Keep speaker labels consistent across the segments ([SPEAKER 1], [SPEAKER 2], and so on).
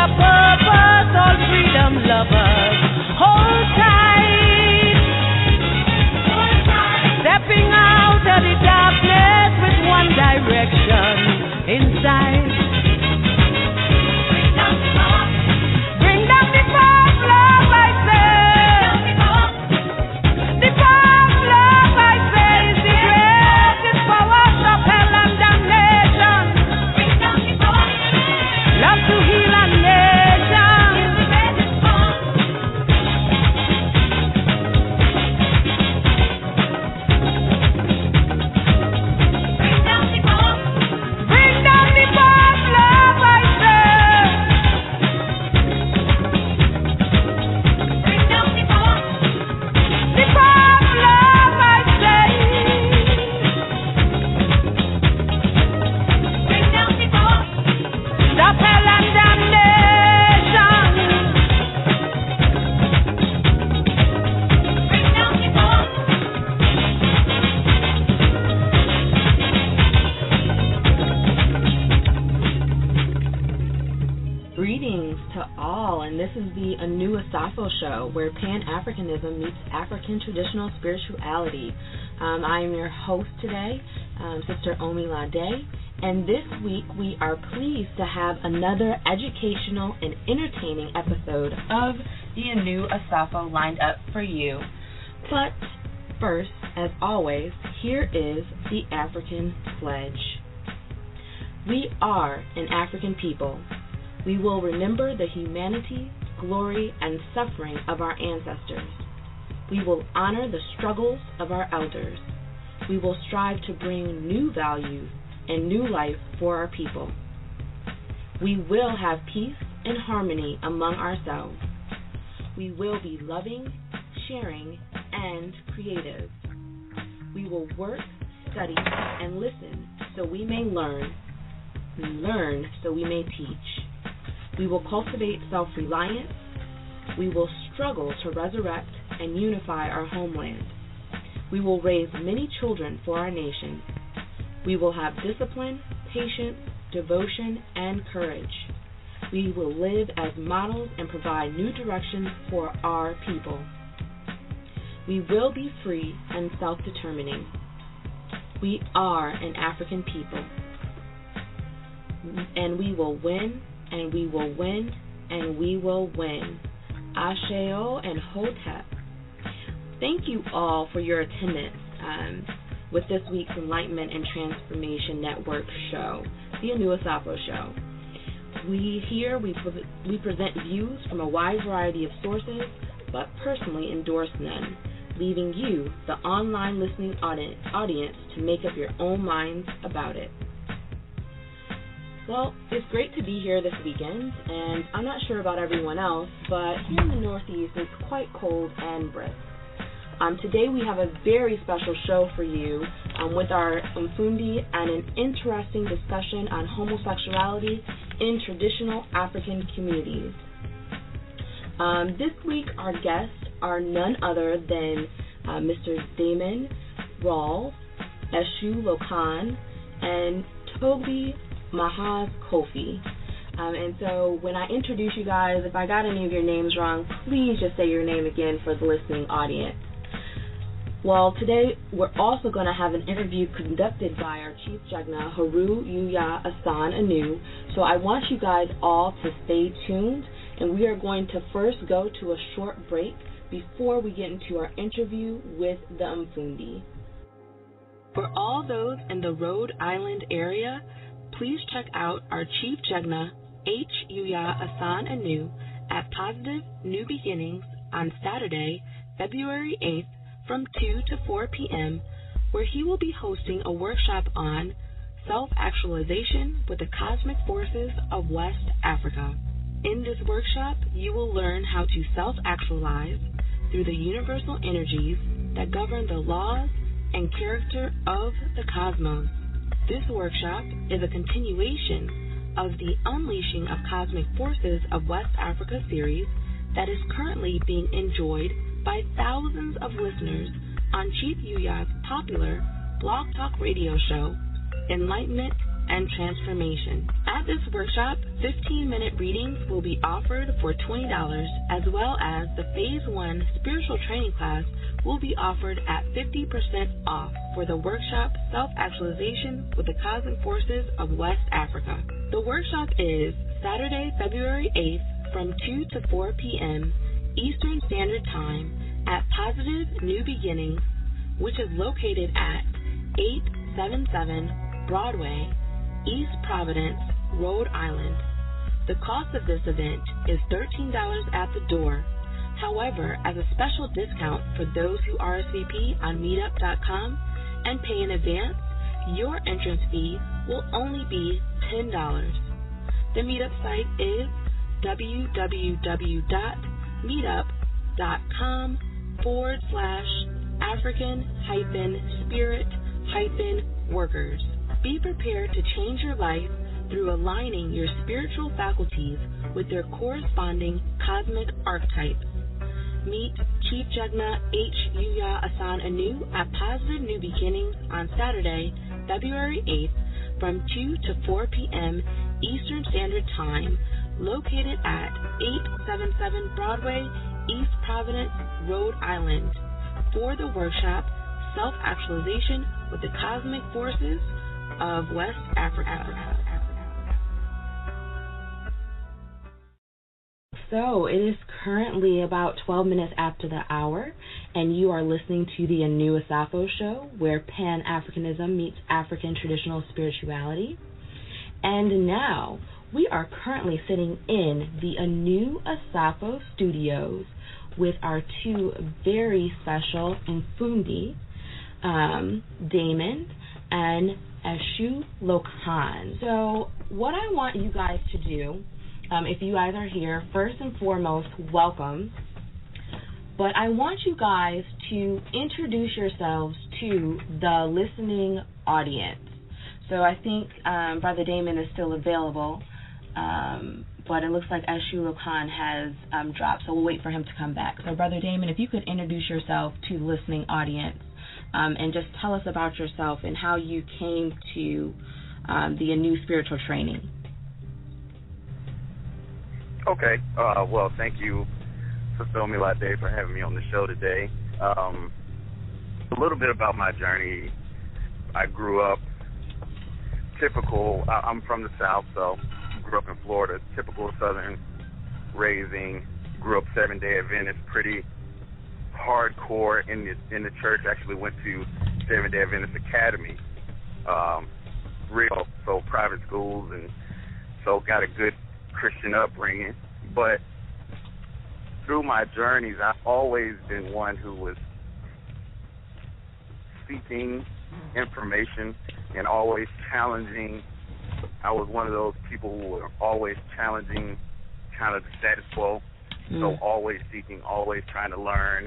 [SPEAKER 1] our purpose, all freedom lovers. Hold tight. Stepping out of the darkness with one direction inside. Bring down the false love, I say. The false love, I say, is the greatest power of hell and damnation. Love to heal a nation. Bring down the false love, I say. The false love, I say. Stop hell and damnation.
[SPEAKER 2] Greetings to all, and this is the A New Asafo show, where Pan-Africanism meets African traditional spirituality. I am your host today, Sister Omi Lade, and this week we are pleased to have another educational and entertaining episode of the A New Asafo lined up for you. But first, as always, here is the African pledge. We are an African people. We will remember the humanity, glory, and suffering of our ancestors. We will honor the struggles of our elders. We will strive to bring new values and new life for our people. We will have peace and harmony among ourselves. We will be loving, sharing, and creative. We will work, study, and listen so we may learn so we may teach. We will cultivate self-reliance. We will struggle to resurrect and unify our homeland. We will raise many children for our nation. We will have discipline, patience, devotion, and courage. We will live as models and provide new directions for our people. We will be free and self-determining. We are an African people. And we will win, and we will win, and we will win. Asheo and Hotep. Thank you all for your attendance with this week's Enlightenment and Transformation Network show, the Anu Asafo show. We present views from a wide variety of sources, but personally endorse none, leaving you, the online listening audience, to make up your own minds about it. Well, it's great to be here this weekend, and I'm not sure about everyone else, but here in the Northeast it's quite cold and brisk. Today we have a very special show for you with our Umfundi and an interesting discussion on homosexuality in traditional African communities. This week our guests are none other than Mr. Damon Rawls, Eshu Lokan, and Togbi Mahaz Kofi. And so when I introduce you guys, if I got any of your names wrong, please just say your name again for the listening audience. Well, today we're also going to have an interview conducted by our Chief Jegna, Haru Yuya Asan Anu. So I want you guys all to stay tuned, and we are going to first go to a short break before we get into our interview with the Umfundi. For all those in the Rhode Island area, please check out our Chief Jegna, H. Yuya Asan Anu, at Positive New Beginnings on Saturday, February 8th from 2 to 4 p.m., where he will be hosting a workshop on self-actualization with the cosmic forces of West Africa. In this workshop, you will learn how to self-actualize through the universal energies that govern the laws and character of the cosmos. This workshop is a continuation of the Unleashing of Cosmic Forces of West Africa series that is currently being enjoyed by thousands of listeners on Chief Yuya's popular Blog Talk radio show, Enlightenment and transformation. At this workshop, 15-minute readings will be offered for $20, as well as the Phase 1 spiritual training class will be offered at 50% off for the workshop Self-Actualization with the Cosmic Forces of West Africa. The workshop is Saturday, February 8th from 2 to 4 p.m. Eastern Standard Time at Positive New Beginnings, which is located at 877 Broadway, East Providence, Rhode Island. The cost of this event is $13 at the door. However, as a special discount for those who RSVP on meetup.com and pay in advance, your entrance fee will only be $10. The meetup site is www.meetup.com/African-spirit-workers. Be prepared to change your life through aligning your spiritual faculties with their corresponding cosmic archetypes. Meet Chief Jugna H. Yuya Asan Anu at Positive New Beginnings on Saturday, February 8th from 2 to 4 p.m. Eastern Standard Time, located at 877 Broadway, East Providence, Rhode Island, for the workshop Self-Actualization with the Cosmic Forces of West Africa. So it is currently about 12 minutes after the hour, and you are listening to the Anu Asafo Show, where Pan-Africanism meets African traditional spirituality. And now we are currently sitting in the Anu Asafo studios with our two very special Umfundi, Damon and Ashu Lokan. So what I want you guys to do, if you guys are here, first and foremost, welcome. But I want you guys to introduce yourselves to the listening audience. So I think Brother Damon is still available, but it looks like Ashu Lokan has dropped, so we'll wait for him to come back. So Brother Damon, if you could introduce yourself to the listening audience and just tell us about yourself and how you came to the Anu spiritual training.
[SPEAKER 3] Okay. Well, thank you, Sister Omilade, for having me on the show today. A little bit about my journey. I grew up typical. I'm from the South, so grew up in Florida. Typical Southern raising. Grew up Seventh-day Adventist, pretty hardcore in the church. Actually went to Seventh-day Adventist Academy, so private schools, and so got a good Christian upbringing. But through my journeys, I've always been one who was seeking information and always challenging. I was one of those people who were always challenging kind of the status quo. So always seeking, always trying to learn,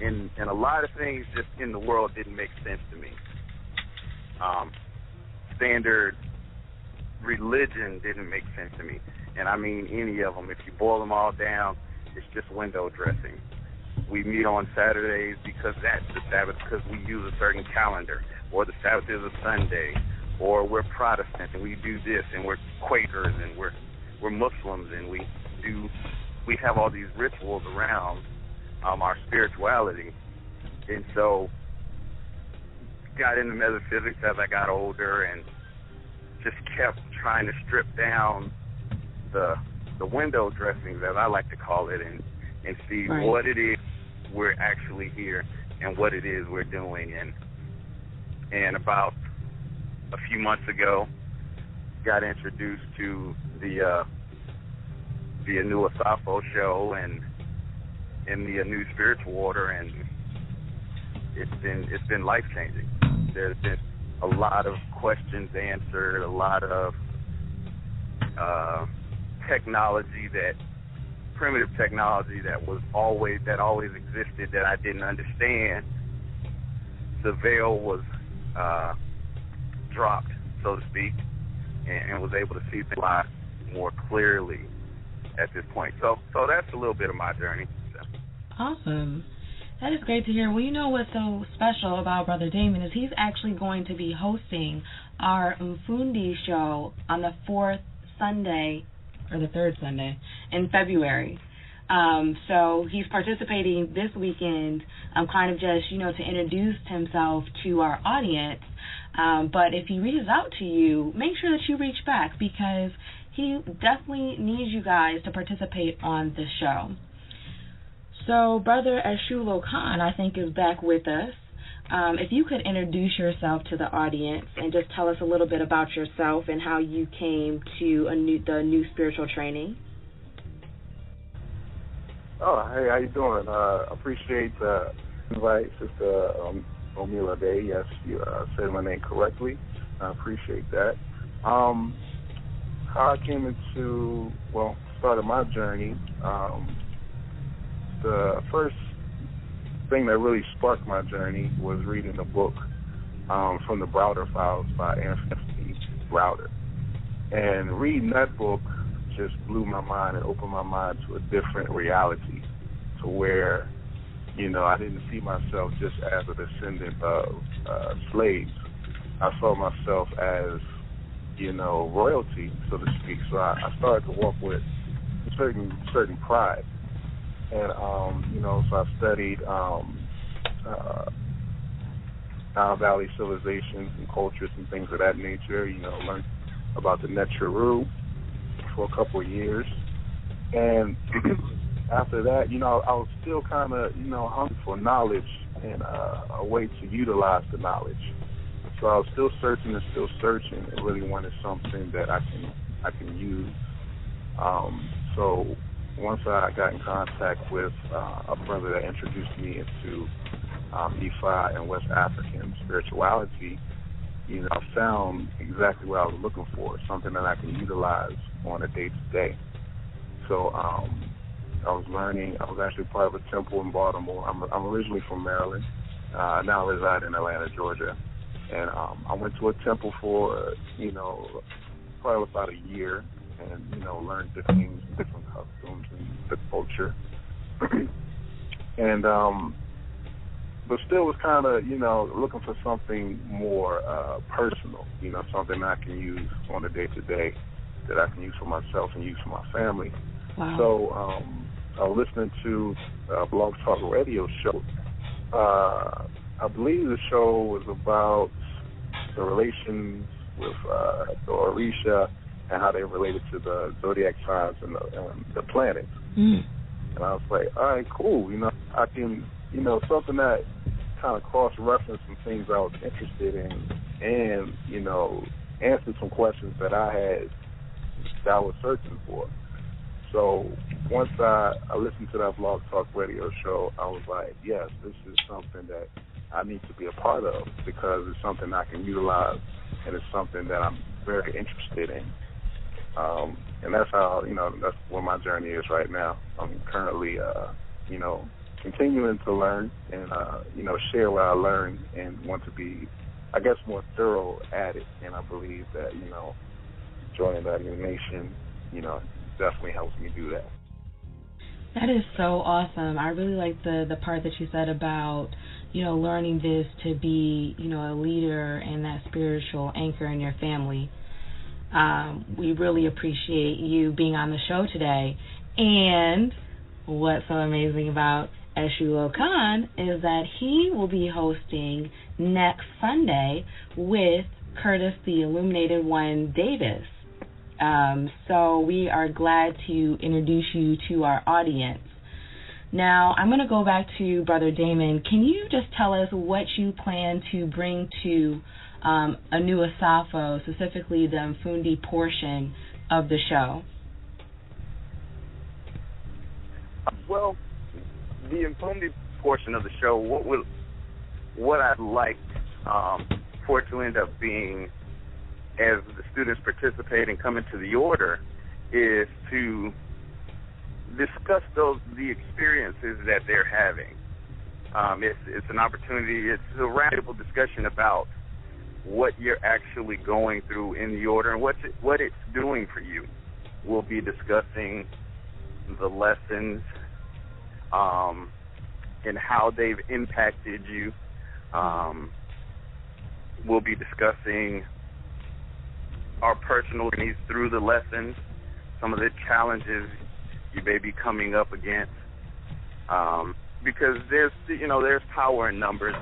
[SPEAKER 3] and a lot of things just in the world didn't make sense to me. Standard religion didn't make sense to me, and I mean any of them. If you boil them all down, it's just window dressing. We meet on Saturdays because that's the Sabbath, because we use a certain calendar, or the Sabbath is a Sunday, or we're Protestant and we do this, and we're Quakers and we're Muslims, and we have all these rituals around our spirituality. And so got into metaphysics as I got older and just kept trying to strip down the window dressings, as I like to call it, and see what it is we're actually here and what it is we're doing. And about a few months ago, got introduced to the Anu Asafo show and in the Anu spiritual order, and it's been life changing. There's been a lot of questions answered, a lot of primitive technology that always existed that I didn't understand. The veil was dropped, so to speak, and was able to see things a lot more clearly at this point. So that's a little bit of my journey.
[SPEAKER 2] Awesome. That is great to hear. Well, you know what's so special about Brother Damon is he's actually going to be hosting our Umfundi show on the fourth Sunday, or the third Sunday, in February. So he's participating this weekend, kind of just, to introduce himself to our audience. But if he reaches out to you, make sure that you reach back because he definitely needs you guys to participate on the show. So Brother Ashulo Khan, I think, is back with us. If you could introduce yourself to the audience and just tell us a little bit about yourself and how you came to the new spiritual training.
[SPEAKER 4] Oh, hey, how you doing? Appreciate the invite, Sister Omila Day. Yes, you said my name correctly. I appreciate that. How I came into, started my journey, the first thing that really sparked my journey was reading a book from the Browder Files by Anthony Browder. And reading that book just blew my mind and opened my mind to a different reality, to where, I didn't see myself just as a descendant of slaves. I saw myself as, royalty, so to speak. So I started to walk with a certain pride. And, so I studied Nile Valley civilizations and cultures and things of that nature, learned about the Netcheru for a couple of years. And after that, I was still kind of, hungry for knowledge and a way to utilize the knowledge. So I was still searching and really wanted something that I can use. So once I got in contact with a brother that introduced me into Ifa and West African spirituality, I found exactly what I was looking for, something that I can utilize on a day-to-day. So I was learning. I was actually part of a temple in Baltimore. I'm originally from Maryland. I now reside in Atlanta, Georgia. And I went to a temple for, probably about a year and, learned different things, different customs and the culture. And but still was kind of, looking for something more personal, something I can use on a day-to-day that I can use for myself and use for my family.
[SPEAKER 2] Wow.
[SPEAKER 4] So I was listening to a Blog Talk Radio show. I believe the show was about the relations with the Orisha and how they related to the zodiac signs and the planets.
[SPEAKER 2] Mm.
[SPEAKER 4] And I was like, all right, cool. I can, something that kind of cross-reference some things I was interested in and, answer some questions that I was searching for. So once I listened to that Blog Talk Radio show, I was like, yes, this is something that I need to be a part of because it's something I can utilize and it's something that I'm very interested in. And that's how, that's where my journey is right now. I'm currently, continuing to learn and, share what I learned and want to be, I guess, more thorough at it. And I believe that, joining that new nation, definitely helps me do that.
[SPEAKER 2] That is so awesome. I really like the part that you said about, learning this to be, a leader and that spiritual anchor in your family. We really appreciate you being on the show today. And what's so amazing about Ashulo Khan is that he will be hosting next Sunday with Curtis the Illuminated One Davis. So we are glad to introduce you to our audience. Now, I'm going to go back to Brother Damon. Can you just tell us what you plan to bring to a new Asafo, specifically the Umfundi portion of the show?
[SPEAKER 3] Well, the Umfundi portion of the show, what I'd like for it to end up being, as the students participate and come into the order, is to discuss the experiences that they're having. It's an opportunity. It's a roundtable discussion about what you're actually going through in the order and what it's doing for you. We'll be discussing the lessons, and how they've impacted you. We'll be discussing our personal needs through the lessons, some of the challenges you may be coming up against, because there's power in numbers,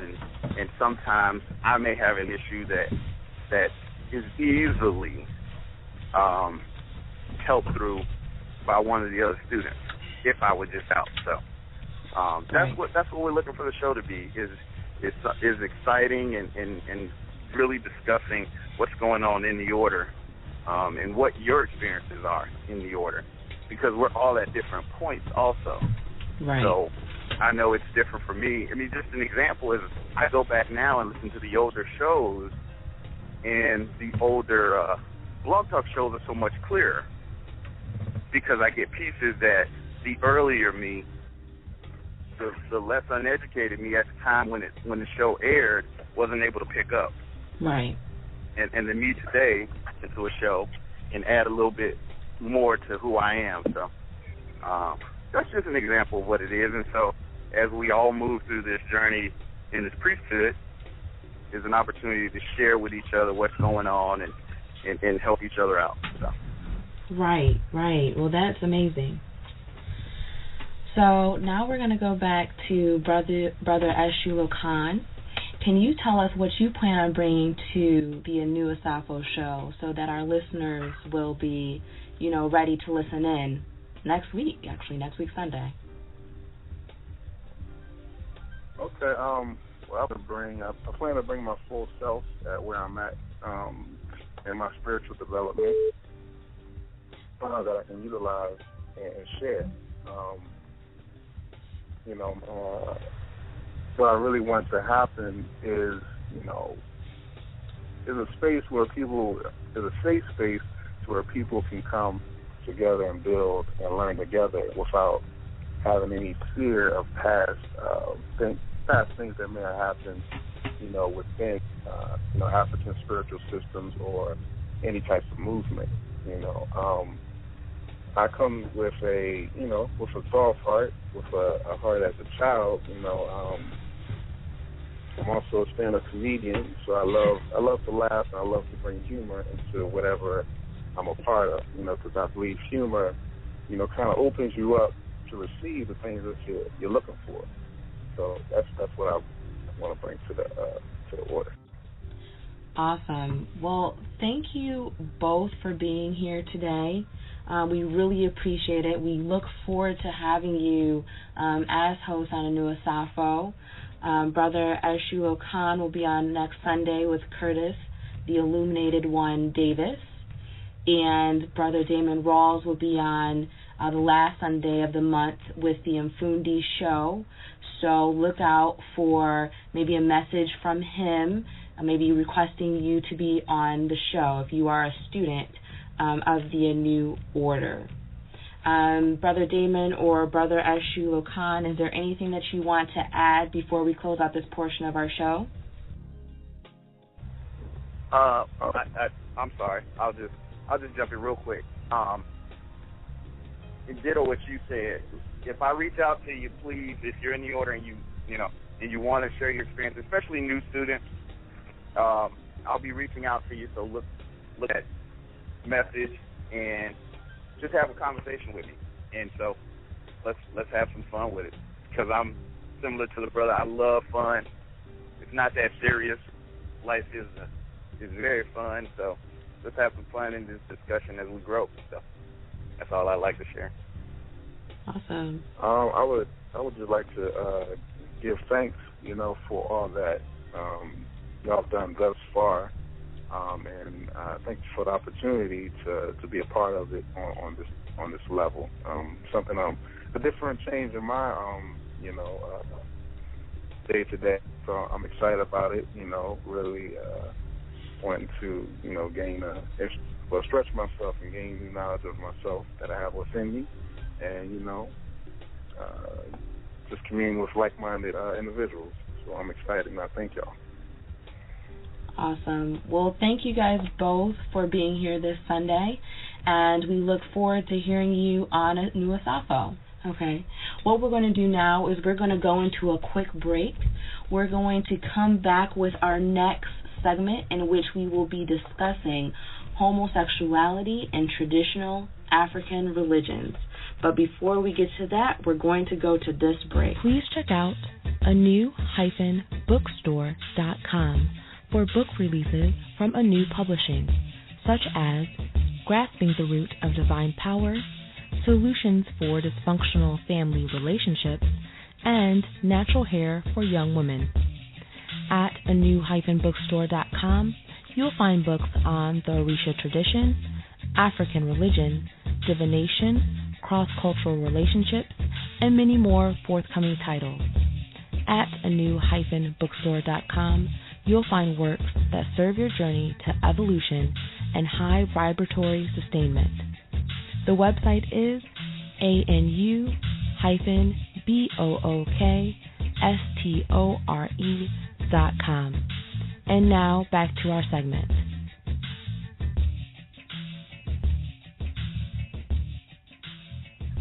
[SPEAKER 3] and sometimes I may have an issue that is easily helped through by one of the other students if I were just out. So that's what we're looking for the show to be, is exciting and really discussing what's going on in the order, and what your experiences are in the order, because we're all at different points also.
[SPEAKER 2] Right.
[SPEAKER 3] So I know it's different for me. I mean, just an example is I go back now and listen to the older shows, and the older Blog Talk shows are so much clearer, because I get pieces that the earlier me, the less uneducated me at the time when the show aired, wasn't able to pick up.
[SPEAKER 2] Right.
[SPEAKER 3] And the me today into a show and add a little bit more to who I am. So that's just an example of what it is. And so as we all move through this journey in this priesthood, is an opportunity to share with each other what's going on and help each other out. So.
[SPEAKER 2] Right. Well, that's amazing. So now we're going to go back to Brother Ashulo Khan. Can you tell us what you plan on bringing to the new Asafo show so that our listeners will be, ready to listen in next week Sunday?
[SPEAKER 4] Okay. Well, I plan to bring my full self at where I'm at in my spiritual development that I can utilize and share. What I really want to happen is, is a space where is a safe space where people can come together and build and learn together without having any fear of past things that may have happened, within, African spiritual systems or any type of movement. I come with a soft heart, with a heart as a child. I'm also a stand-up comedian, so I love to laugh and I love to bring humor into whatever I'm a part of. Because I believe humor, kind of opens you up to receive the things that you're looking for. So that's what I want to bring to the order.
[SPEAKER 2] Awesome. Well, thank you both for being here today. We really appreciate it. We look forward to having you as host on A New Asafo. Brother Ashulo Khan will be on next Sunday with Curtis, the Illuminated One Davis. And Brother Damon Rawls will be on the last Sunday of the month with the Umfundi show. So look out for maybe a message from him, maybe requesting you to be on the show if you are a student of the New Order. Brother Damon or Brother Ashulo Khan, is there anything that you want to add before we close out this portion of our show?
[SPEAKER 3] I'm sorry. I'll just jump in real quick. And ditto what you said. If I reach out to you, please, if you're in the order and and you want to share your experience, especially new students, I'll be reaching out to you. So look at message and just have a conversation with me. And so let's have some fun with it, because I'm similar to the brother. I love fun. It's not that serious. Life is very fun. So let's have some fun in this discussion as we grow. So that's all I'd like to share.
[SPEAKER 2] Awesome.
[SPEAKER 4] I would just like to give thanks, for all that y'all have done thus far, and thank you for the opportunity to be a part of it on this level. A different change in my day to day. So I'm excited about it. Really wanting to stretch myself and gain new knowledge of myself that I have within me, and just communing with like-minded individuals. So I'm excited, and I thank y'all.
[SPEAKER 2] Awesome. Well, thank you guys both for being here this Sunday, and we look forward to hearing you on A New Asafo. Okay. What we're going to do now is we're going to go into a quick break. We're going to come back with our next segment in which we will be discussing homosexuality in traditional African religions. But before we get to that, we're going to go to this break.
[SPEAKER 5] Please check out anu-bookstore.com for book releases from Anu Publishing, such as Grasping the Root of Divine Power, Solutions for Dysfunctional Family Relationships, and Natural Hair for Young Women. At anu-bookstore.com, you'll find books on the Orisha tradition, African religion, divination, cross-cultural relationships, and many more forthcoming titles. At anu-bookstore.com, you'll find works that serve your journey to evolution and high vibratory sustainment. The website is anu-bookstore.com. And now back to our segment.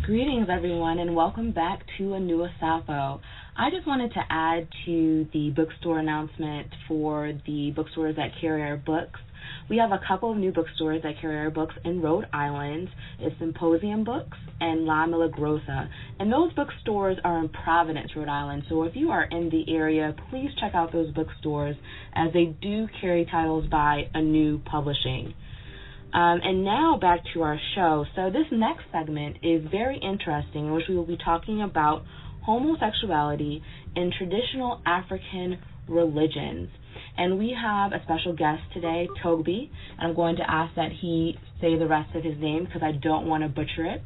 [SPEAKER 2] Greetings, everyone, and welcome back to Anu Asafo. I just wanted to add to the bookstore announcement for the bookstores that carry our books. We have a couple of new bookstores that carry our books in Rhode Island. It's Symposium Books and La Milagrosa. And those bookstores are in Providence, Rhode Island. So if you are in the area, please check out those bookstores as they do carry titles by Anu Publishing. And now back to our show. So this next segment is very interesting, in which we will be talking about homosexuality in traditional African religions. And we have a special guest today, Togbi, and I'm going to ask that he say the rest of his name because I don't want to butcher it.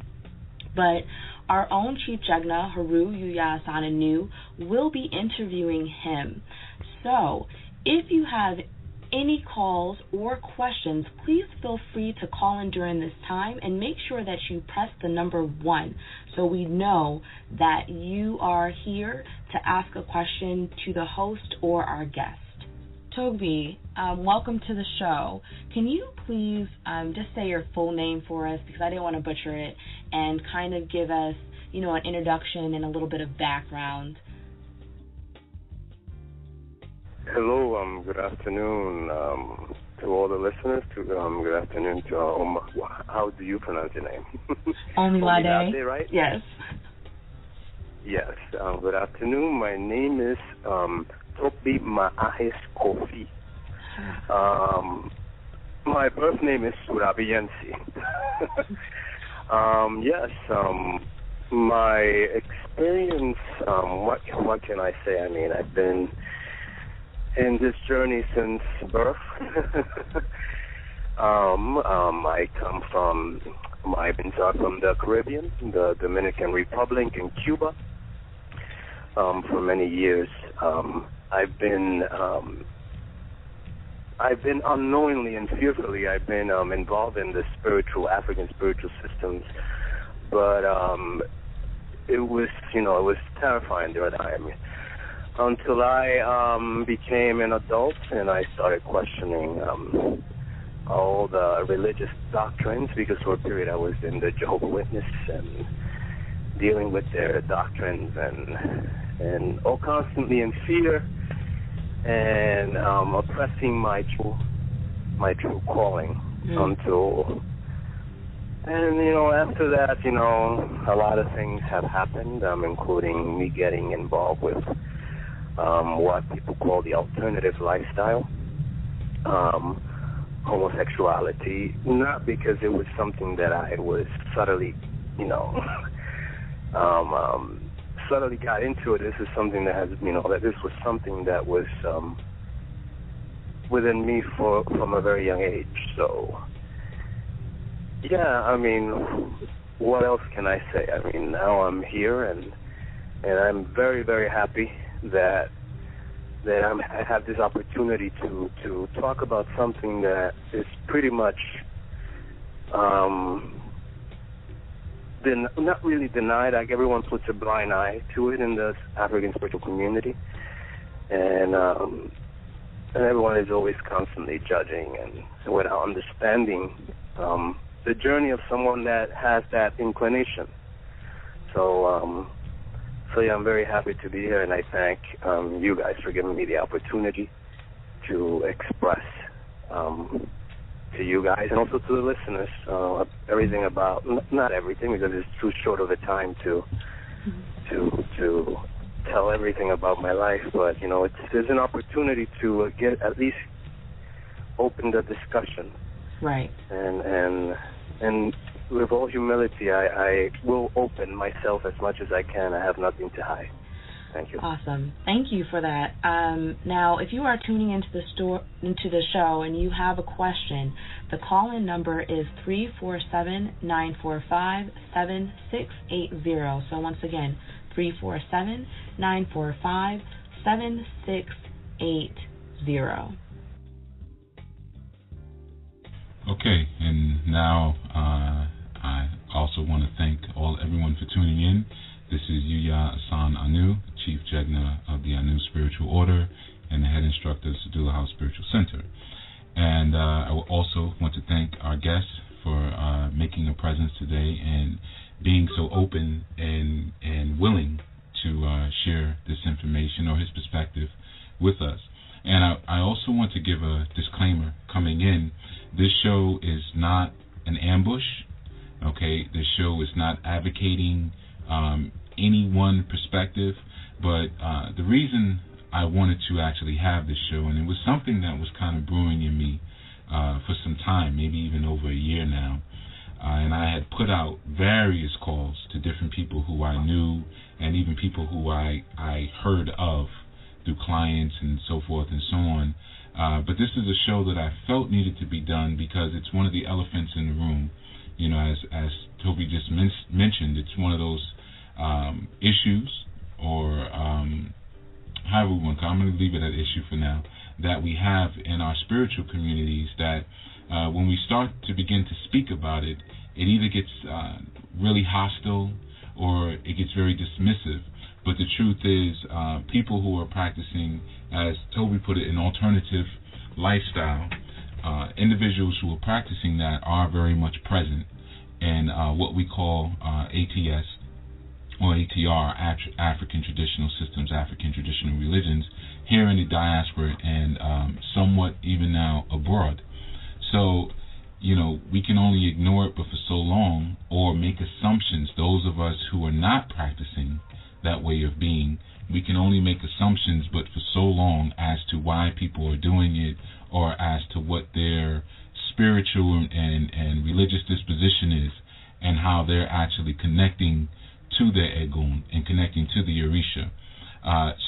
[SPEAKER 2] But our own Chief Jegna, Haru Yuya Sananu, will be interviewing him. So if you have any calls or questions, please feel free to call in during this time and make sure that you press the number 1 so we know that you are here to ask a question to the host or our guest. Togbi, welcome to the show. Can you please just say your full name for us, because I didn't want to butcher it, and kind of give us, an introduction and a little bit of background?
[SPEAKER 6] Hello, good afternoon to all the listeners. Good afternoon to how do you pronounce your name?
[SPEAKER 2] Omilade,
[SPEAKER 6] right?
[SPEAKER 2] Yes.
[SPEAKER 6] Yes. Good afternoon. My name is Togbi Ma'ahes Kofi. My birth name is Surabiyensi. Yes. My experience. What can I say? I mean, I've been in this journey since birth. I've been from the Caribbean, the Dominican Republic, and Cuba for many years. I've been unknowingly and fearfully, I've been involved in the African spiritual systems, but it was terrifying during that time. Until I became an adult and I started questioning all the religious doctrines, because for a period I was in the Jehovah's Witness and dealing with their doctrines and all constantly in fear and oppressing my true calling until. And, after that, a lot of things have happened, including me getting involved with what people call the alternative lifestyle, homosexuality, not because it was something that I was subtly got into it. This is something that has, that this was something that was within me from a very young age. So, yeah, I mean, what else can I say? I mean, now I'm here and I'm very, very happy that I have this opportunity to talk about something that is pretty much not really denied. Like, everyone puts a blind eye to it in the African spiritual community, and everyone is always constantly judging and without understanding the journey of someone that has that inclination. So yeah, I'm very happy to be here, and I thank you guys for giving me the opportunity to express to you guys and also to the listeners everything about, not everything because it's too short of a time to tell everything about my life, but there's an opportunity to get at least open the discussion.
[SPEAKER 2] Right.
[SPEAKER 6] And with all humility, I will open myself as much as I can. I have nothing to hide. Thank you.
[SPEAKER 2] Awesome. Thank you for that. Now, if you are tuning into the show and you have a question, the call-in number is 347-945-7680. So once again, 347-945-7680.
[SPEAKER 7] Okay, and now I also want to thank everyone for tuning in. This is Yuya Asan Anu, Chief Jegna of the Anu Spiritual Order and the Head Instructor of Sadula House Spiritual Center. And I will also want to thank our guests for making a presence today and being so open and willing to share this information or his perspective with us. And I also want to give a disclaimer coming in. This show is not an ambush, okay? This show is not advocating any one perspective, but the reason I wanted to actually have this show, and it was something that was kind of brewing in me for some time, maybe even over a year now, and I had put out various calls to different people who I knew and even people who I heard of through clients and so forth and so on. But this is a show that I felt needed to be done because it's one of the elephants in the room. As Togbi just mentioned, it's one of those issues, or however we want to, I'm going to leave it at issue for now, that we have in our spiritual communities that when we start to begin to speak about it, it either gets really hostile or it gets very dismissive. But the truth is, people who are practicing, as Togbi put it, an alternative lifestyle, individuals who are practicing that are very much present in what we call ATS or ATR, African Traditional Systems, African Traditional Religions, here in the diaspora and somewhat even now abroad. So, we can only ignore it but for so long, or make assumptions. Those of us who are not practicing that way of being, we can only make assumptions but for so long as to why people are doing it, or as to what their spiritual and religious disposition is, and how they're actually connecting to their Egun and connecting to the Orisha.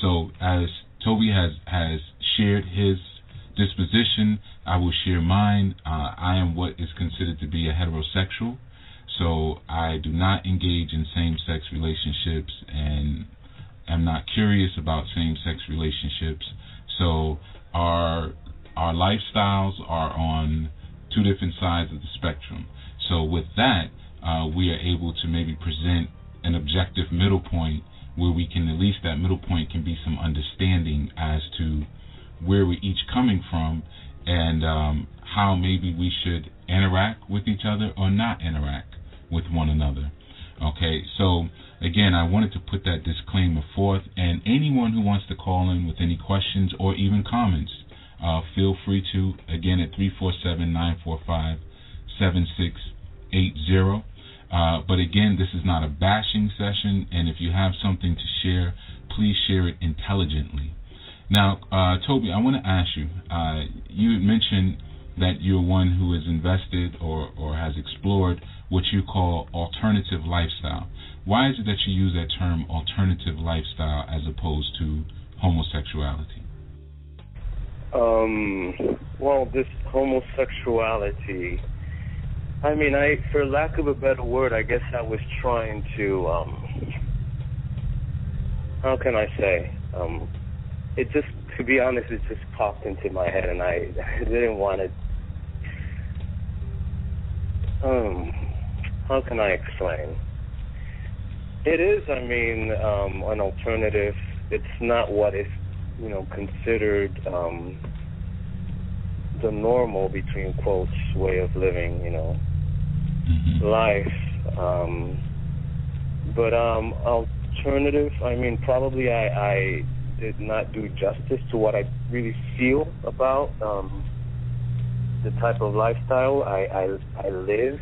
[SPEAKER 7] So as Togbi has shared his disposition, I will share mine. I am what is considered to be a heterosexual, so I do not engage in same-sex relationships and am not curious about same-sex relationships. So our lifestyles are on two different sides of the spectrum. So with that, we are able to maybe present an objective middle point where we can, at least that middle point can be some understanding as to where we're each coming from and how maybe we should interact with each other or not interact with one another. Okay, so again, I wanted to put that disclaimer forth, and anyone who wants to call in with any questions or even comments, feel free to, again, at 347-945-7680. But again, this is not a bashing session, and if you have something to share, please share it intelligently. Now, Togbi, I want to ask you, you had mentioned that you're one who has invested or has explored what you call alternative lifestyle. Why is it that you use that term alternative lifestyle as opposed to homosexuality?
[SPEAKER 6] Well, this homosexuality, I mean, for lack of a better word, I guess I was trying to, how can I say, it just, to be honest, it just popped into my head, and I didn't want to, how can I explain? It is, I mean, an alternative. It's not what is, considered the normal, between quotes, way of living, life. But alternative, I mean, probably I did not do justice to what I really feel about the type of lifestyle I live.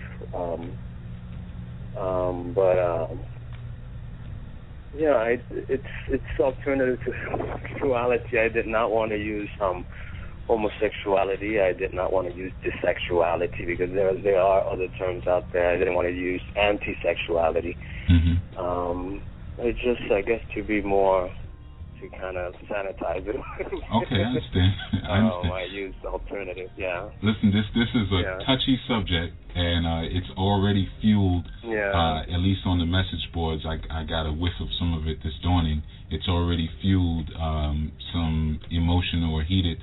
[SPEAKER 6] Yeah, it's alternative to sexuality. I did not want to use homosexuality. I did not want to use dissexuality because there are other terms out there. I didn't want to use anti-sexuality. It's just, I guess, to be more, to kind of sanitize it.
[SPEAKER 7] Okay, I understand.
[SPEAKER 6] I use alternative, yeah.
[SPEAKER 7] Listen, this is a touchy subject, and it's already fueled, at least on the message boards, I got a whiff of some of it this morning. It's already fueled some emotional or heated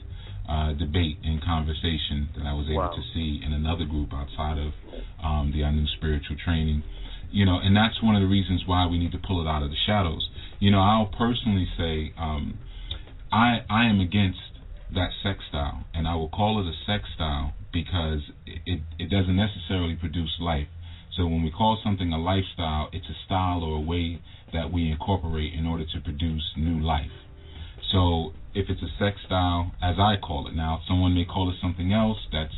[SPEAKER 7] debate and conversation that I was able to see in another group outside of the Our New Spiritual Training. You know, and that's one of the reasons why we need to pull it out of the shadows. You know, I'll personally say I am against that sex style, and I will call it a sex style because it doesn't necessarily produce life. So when we call something a lifestyle, it's a style or a way that we incorporate in order to produce new life. So if it's a sex style, as I call it now, someone may call it something else, that's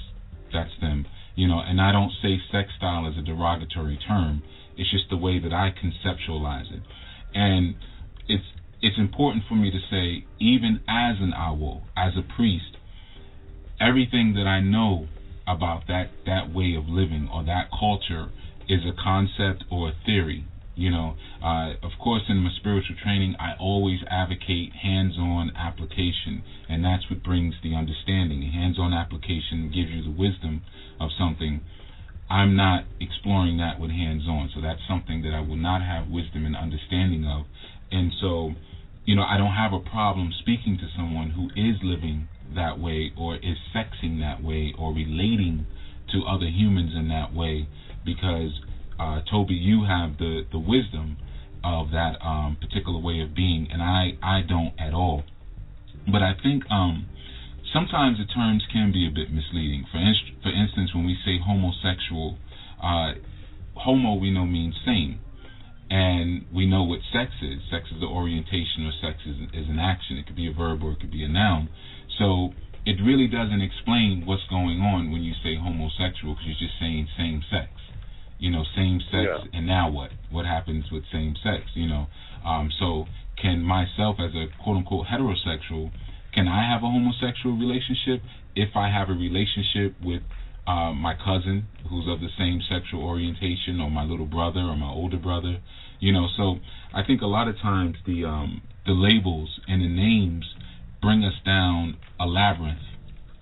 [SPEAKER 7] them. You know, and I don't say sex style as a derogatory term. It's just the way that I conceptualize it. And it's important for me to say, even as an owl, as a priest, everything that I know about that way of living or that culture is a concept or a theory. You know, of course, in my spiritual training, I always advocate hands-on application, and that's what brings the understanding. Hands-on application gives you the wisdom of something. I'm not exploring that with hands-on, so that's something that I will not have wisdom and understanding of. And so, you know, I don't have a problem speaking to someone who is living that way or is sexing that way or relating to other humans in that way, because Togbi, you have the wisdom of that particular way of being, and I don't at all. But I think sometimes the terms can be a bit misleading. For instance, when we say homosexual, homo we know means same, and we know what sex is. Sex is the orientation, or sex is an action. It could be a verb or it could be a noun. So it really doesn't explain what's going on when you say homosexual, because you're just saying same sex. You know, same sex, and now what? What happens with same sex? You know, so can myself as a quote-unquote heterosexual, can I have a homosexual relationship if I have a relationship with my cousin who's of the same sexual orientation, or my little brother or my older brother? You know, so I think a lot of times the labels and the names bring us down a labyrinth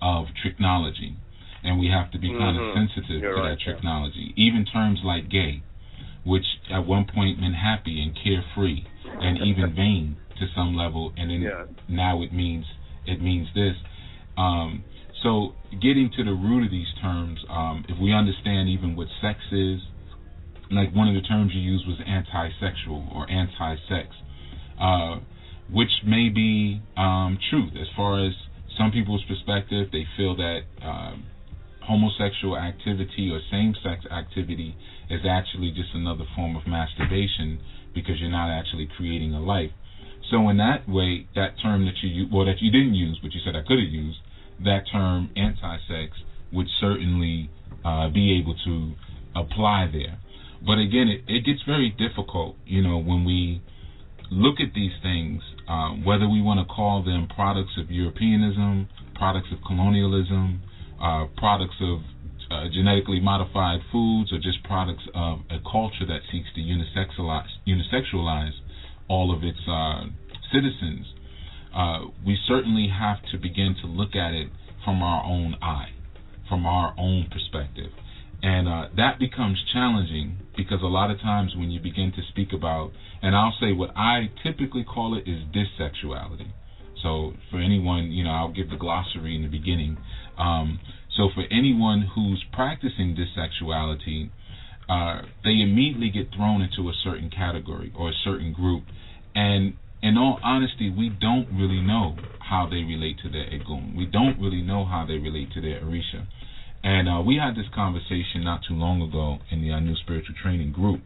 [SPEAKER 7] of tricknology, and we have to be kind of sensitive to that tricknology. Even terms like gay, which at one point meant happy and carefree and even vain to some level, and then now it means this. So getting to the root of these terms, if we understand even what sex is, like one of the terms you used was anti-sexual or anti-sex, which may be truth as far as some people's perspective. They feel that homosexual activity or same-sex activity is actually just another form of masturbation, because you're not actually creating a life. So in that way, that term that that you didn't use, but you said I could have used, that term anti-sex would certainly be able to apply there. But again, it gets very difficult, you know, when we look at these things, whether we want to call them products of Europeanism, products of colonialism, products of genetically modified foods, or just products of a culture that seeks to unisexualize all of its citizens. We certainly have to begin to look at it from our own eye, from our own perspective. And that becomes challenging, because a lot of times when you begin to speak about, and I'll say what I typically call it is dissexuality. So for anyone, you know, I'll give the glossary in the beginning. So for anyone who's practicing dissexuality, they immediately get thrown into a certain category or a certain group. And in all honesty, we don't really know how they relate to their Egun. We don't really know how they relate to their Orisha. And we had this conversation not too long ago in the Our New Spiritual Training group.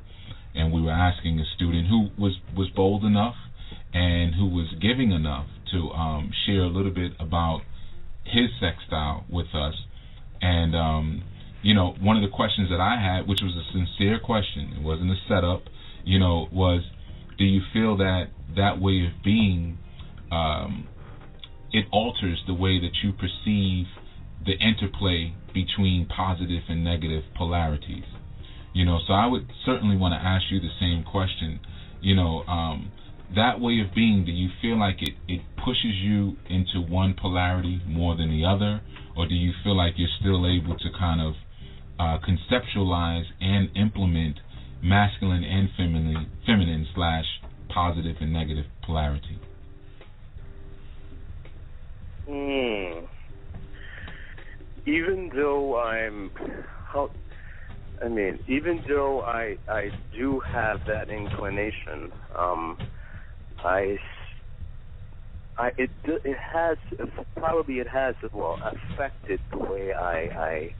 [SPEAKER 7] and we were asking a student who was bold enough and who was giving enough to share a little bit about his sex style with us. And one of the questions that I had, which was a sincere question, it wasn't a setup, was, do you feel that way of being, it alters the way that you perceive the interplay between positive and negative polarities? So I would certainly want to ask you the same question. That way of being, do you feel like it pushes you into one polarity more than the other, or do you feel like you're still able to kind of conceptualize and implement masculine and feminine / positive and negative polarity?
[SPEAKER 6] Even though I do have that inclination, it has affected the way I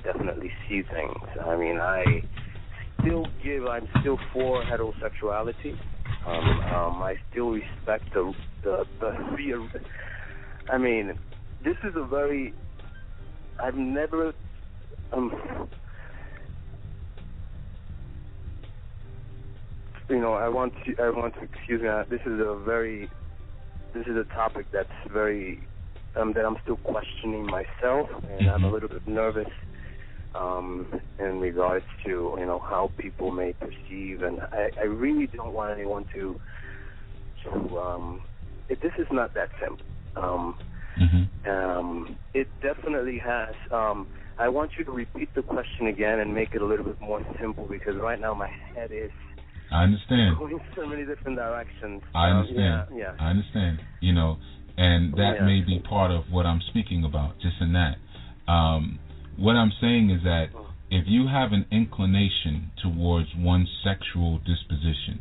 [SPEAKER 6] definitely see things. I'm still for heterosexuality. I still respect the this is a very, I've never, I want to excuse me. This is a topic that's very, that I'm still questioning myself, and I'm a little bit nervous in regards to how people may perceive, and I really don't want anyone to this is not that simple. It definitely has. I want you to repeat the question again and make it a little bit more simple, because right now my head is,
[SPEAKER 7] I understand,
[SPEAKER 6] going so many different directions.
[SPEAKER 7] I understand. I understand. And that may be part of what I'm speaking about, just in that. What I'm saying is that if you have an inclination towards one sexual disposition,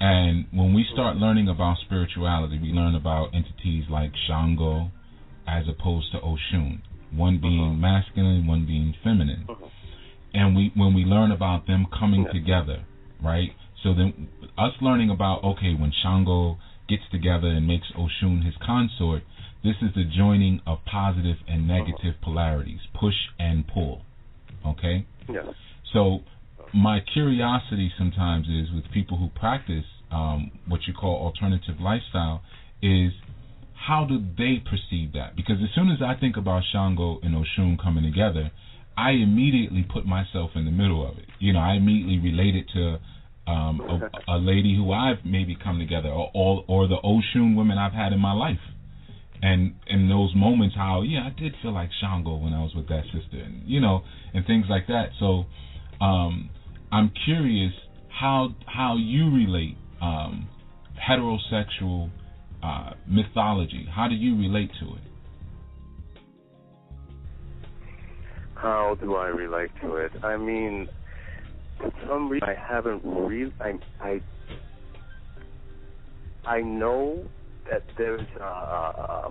[SPEAKER 7] and when we start learning about spirituality, we learn about entities like Shango as opposed to Oshun, one being masculine, one being feminine. And when we learn about them coming together, right? So then us learning about, okay, when Shango gets together and makes Oshun his consort, this is the joining of positive and negative polarities, push and pull, okay?
[SPEAKER 6] Yes.
[SPEAKER 7] So my curiosity sometimes is with people who practice what you call alternative lifestyle is, how do they perceive that? Because as soon as I think about Shango and Oshun coming together, I immediately put myself in the middle of it. I immediately relate it to a lady who I've maybe come together, or the Oshun women I've had in my life. And in those moments, how, I did feel like Shango when I was with that sister, and and things like that. So I'm curious how you relate heterosexual mythology. How do you relate to it?
[SPEAKER 6] How do I relate to it? For some reason, I haven't really. I know that there's I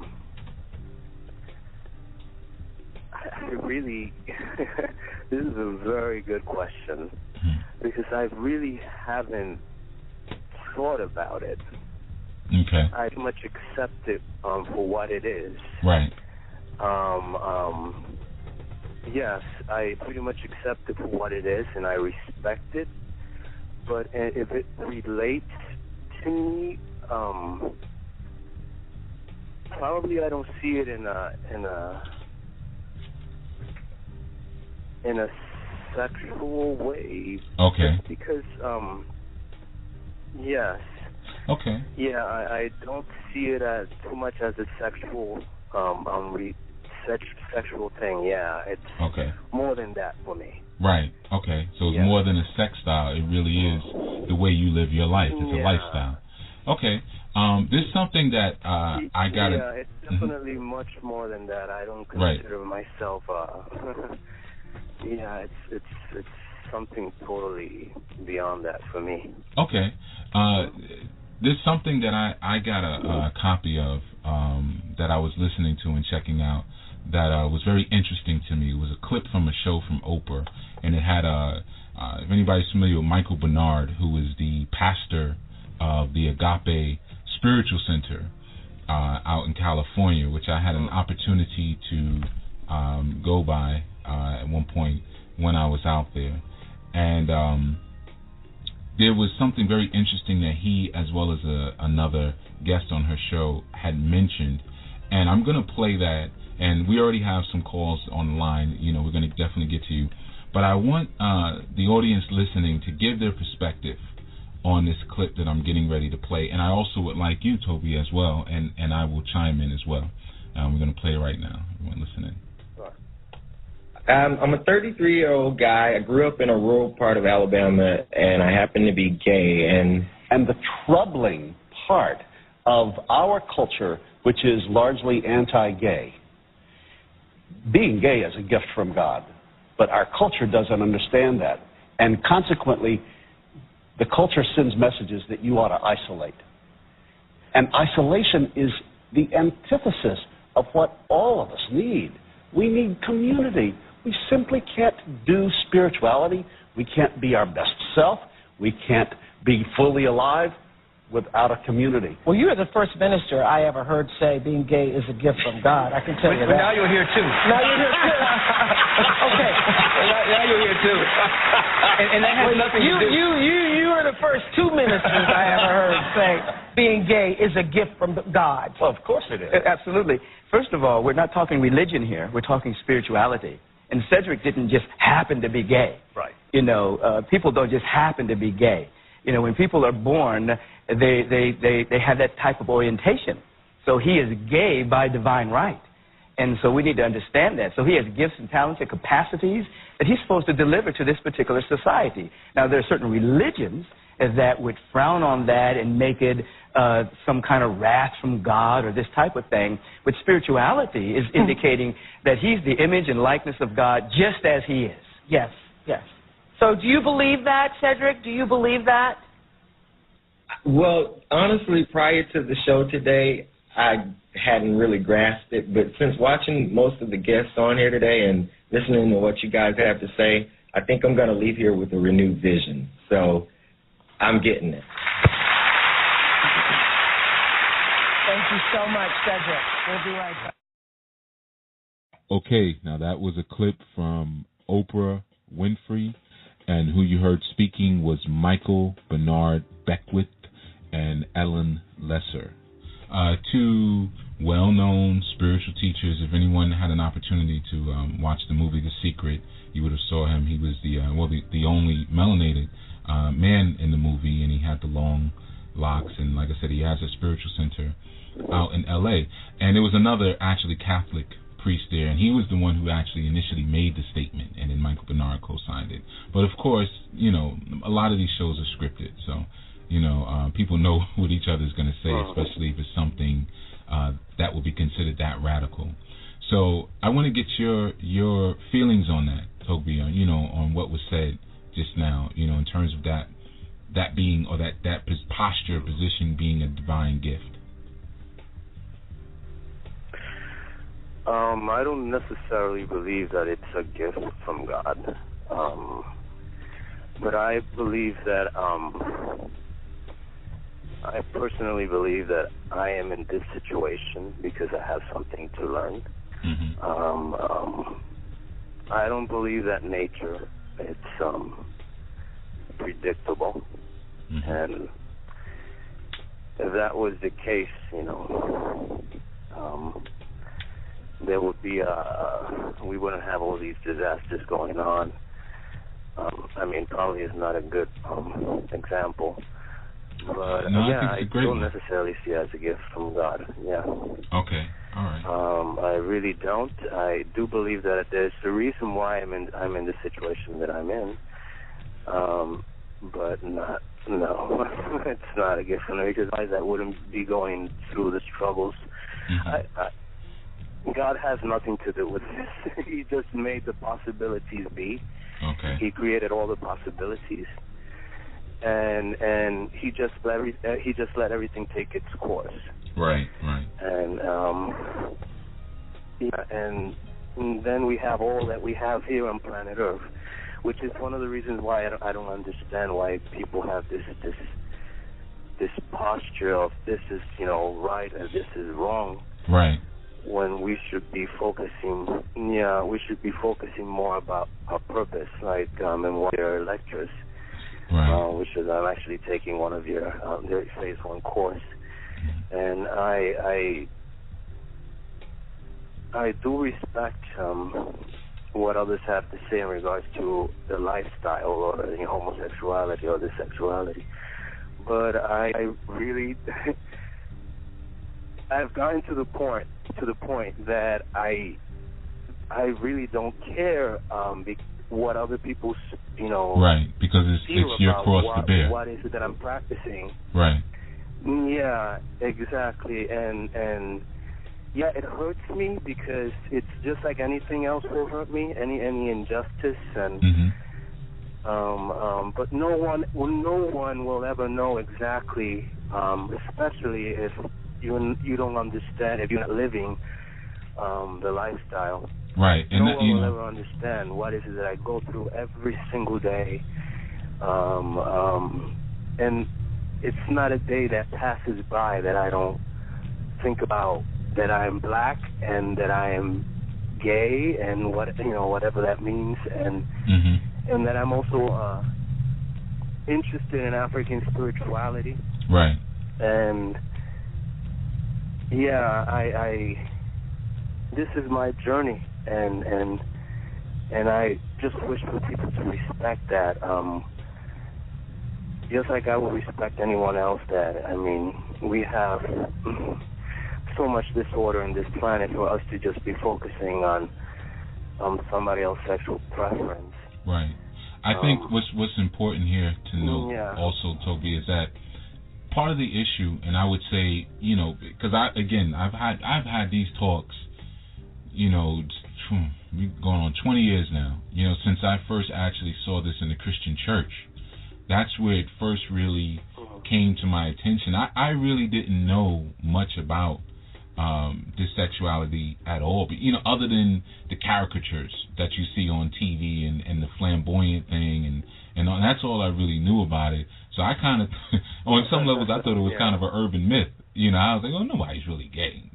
[SPEAKER 6] really this is a very good question, because I really haven't thought about it.
[SPEAKER 7] Okay.
[SPEAKER 6] I pretty much accept it for what it is.
[SPEAKER 7] Right.
[SPEAKER 6] Yes, I pretty much accept it for what it is, and I respect it. But if it relates to me, probably I don't see it in a sexual way.
[SPEAKER 7] Okay.
[SPEAKER 6] Just because, yes.
[SPEAKER 7] Okay.
[SPEAKER 6] Yeah, I don't see it as too much as a sexual sexual thing. Yeah, it's more than that for me.
[SPEAKER 7] Right. Okay. So it's more than a sex style. It really is the way you live your life. It's a lifestyle. Okay. There's something that I gotta.
[SPEAKER 6] Yeah, it's definitely much more than that. I don't consider myself. Yeah, it's something totally beyond that for me.
[SPEAKER 7] Okay. There's something that I got a copy of that I was listening to and checking out that was very interesting to me. It was a clip from a show from Oprah, and it had if anybody's familiar with Michael Bernard, who is the pastor of the Agape Spiritual Center out in California, which I had an opportunity to go by at one point when I was out there. And there was something very interesting that he, as well as another guest on her show, had mentioned. And I'm going to play that, and we already have some calls on the line. You know, we're going to definitely get to you. But I want the audience listening to give their perspective on this clip that I'm getting ready to play. And I also would like you, Togbi, as well, and I will chime in as well. We're going to play it right now. Everyone listening.
[SPEAKER 8] I'm a 33-year-old guy. I grew up in a rural part of Alabama, and I happen to be gay. And
[SPEAKER 9] the troubling part of our culture, which is largely anti-gay, being gay is a gift from God, but our culture doesn't understand that. And consequently, the culture sends messages that you ought to isolate. And isolation is the antithesis of what all of us need. We need community. We simply can't do spirituality. We can't be our best self. We can't be fully alive without a community.
[SPEAKER 10] Well, you are the first minister I ever heard say being gay is a gift from God. I can tell you that.
[SPEAKER 8] But now you're here, too.
[SPEAKER 10] Now you're here, too. Okay.
[SPEAKER 8] Now you're here, too. And that has nothing to do...
[SPEAKER 10] You are the first two ministers I ever heard say being gay is a gift from God.
[SPEAKER 9] Well, of course it is.
[SPEAKER 11] Absolutely. First of all, we're not talking religion here. We're talking spirituality. And Cedric didn't just happen to be gay.
[SPEAKER 9] Right.
[SPEAKER 11] You know, people don't just happen to be gay. You know, when people are born, they have that type of orientation. So he is gay by divine right. And so we need to understand that. So he has gifts and talents and capacities that he's supposed to deliver to this particular society. Now, there are certain religions that would frown on that and make it some kind of wrath from God or this type of thing. But spirituality is indicating that he's the image and likeness of God just as he is.
[SPEAKER 10] Yes, yes. So do you believe that, Cedric? Do you believe that?
[SPEAKER 8] Well, honestly, prior to the show today, I hadn't really grasped it. But since watching most of the guests on here today and listening to what you guys have to say, I think I'm going to leave here with a renewed vision. So I'm getting it.
[SPEAKER 10] Thank you so much, Cedric. We'll be right back.
[SPEAKER 7] Okay, now that was a clip from Oprah Winfrey, and who you heard speaking was Michael Bernard Beckwith and Ellen Lesser. Two well-known spiritual teachers. If anyone had an opportunity to watch the movie The Secret, you would have saw him. He was the only melanated man in the movie, and he had the long locks, and like I said, he has a spiritual center out in L.A. And there was another actually Catholic priest there, and he was the one who actually initially made the statement, and then Michael Bernard co-signed it. But of course, you know, a lot of these shows are scripted, so you know, people know what each other is going to say, especially if it's something that would be considered that radical. So I want to get your feelings on that, Togbi, you know, on what was said just now, you know, in terms of that being, or that posture, position being a divine gift.
[SPEAKER 6] I don't necessarily believe that it's a gift from God, but I believe that I personally believe that I am in this situation because I have something to learn. Mm-hmm. I don't believe that nature it's predictable, mm-hmm. And if that was the case, you know, there would be we wouldn't have all these disasters going on. I mean, probably is not a good example. But
[SPEAKER 7] no,
[SPEAKER 6] yeah,
[SPEAKER 7] I
[SPEAKER 6] don't necessarily see it as a gift from God. Yeah.
[SPEAKER 7] Okay. All right.
[SPEAKER 6] I really don't. I do believe that there's a reason why I'm in the situation that I'm in. But no, it's not a gift from me, because I wouldn't be going through the struggles. Mm-hmm. God has nothing to do with this. He just made the possibilities be.
[SPEAKER 7] Okay.
[SPEAKER 6] He created all the possibilities. And he just let everything take its course.
[SPEAKER 7] Right.
[SPEAKER 6] And and then we have all that we have here on planet Earth, which is one of the reasons why I don't understand why people have this posture of this is right and this is wrong.
[SPEAKER 7] Right.
[SPEAKER 6] When we should be focusing more about our purpose, like in one of your lectures,
[SPEAKER 7] right.
[SPEAKER 6] Which is I'm actually taking one of your phase 1 course, and I do respect what others have to say in regards to the lifestyle or the homosexuality or the sexuality, but I really I've gotten to the point that I really don't care what other people
[SPEAKER 7] right, because it's your cross to bear.
[SPEAKER 6] What is it that I'm practicing?
[SPEAKER 7] Right.
[SPEAKER 6] Yeah, exactly, and yeah, it hurts me because it's just like anything else will hurt me, any injustice, and but no one will ever know exactly, especially if you don't understand, if you're not living the lifestyle.
[SPEAKER 7] Right.
[SPEAKER 6] No one will ever understand what is it that I go through every single day, and it's not a day that passes by that I don't think about that I am black and that I am gay and whatever that means, and that I'm also interested in African spirituality.
[SPEAKER 7] Right.
[SPEAKER 6] And yeah, I this is my journey, and I just wish for people to respect that. Just like I would respect anyone else that, I mean, we have so much disorder in this planet for us to just be focusing on somebody else's sexual preference.
[SPEAKER 7] Right. I think what's important here to note also, Togbi, is that part of the issue, and I would say, because I've had these talks, we've gone on 20 years now, since I first actually saw this in the Christian church. That's where it first really came to my attention. I really didn't know much about this sexuality at all, but other than the caricatures that you see on TV and the flamboyant thing, and that's all I really knew about it. So I kind of, on some levels, I thought it was kind of an urban myth. I was like, oh, nobody's really gay.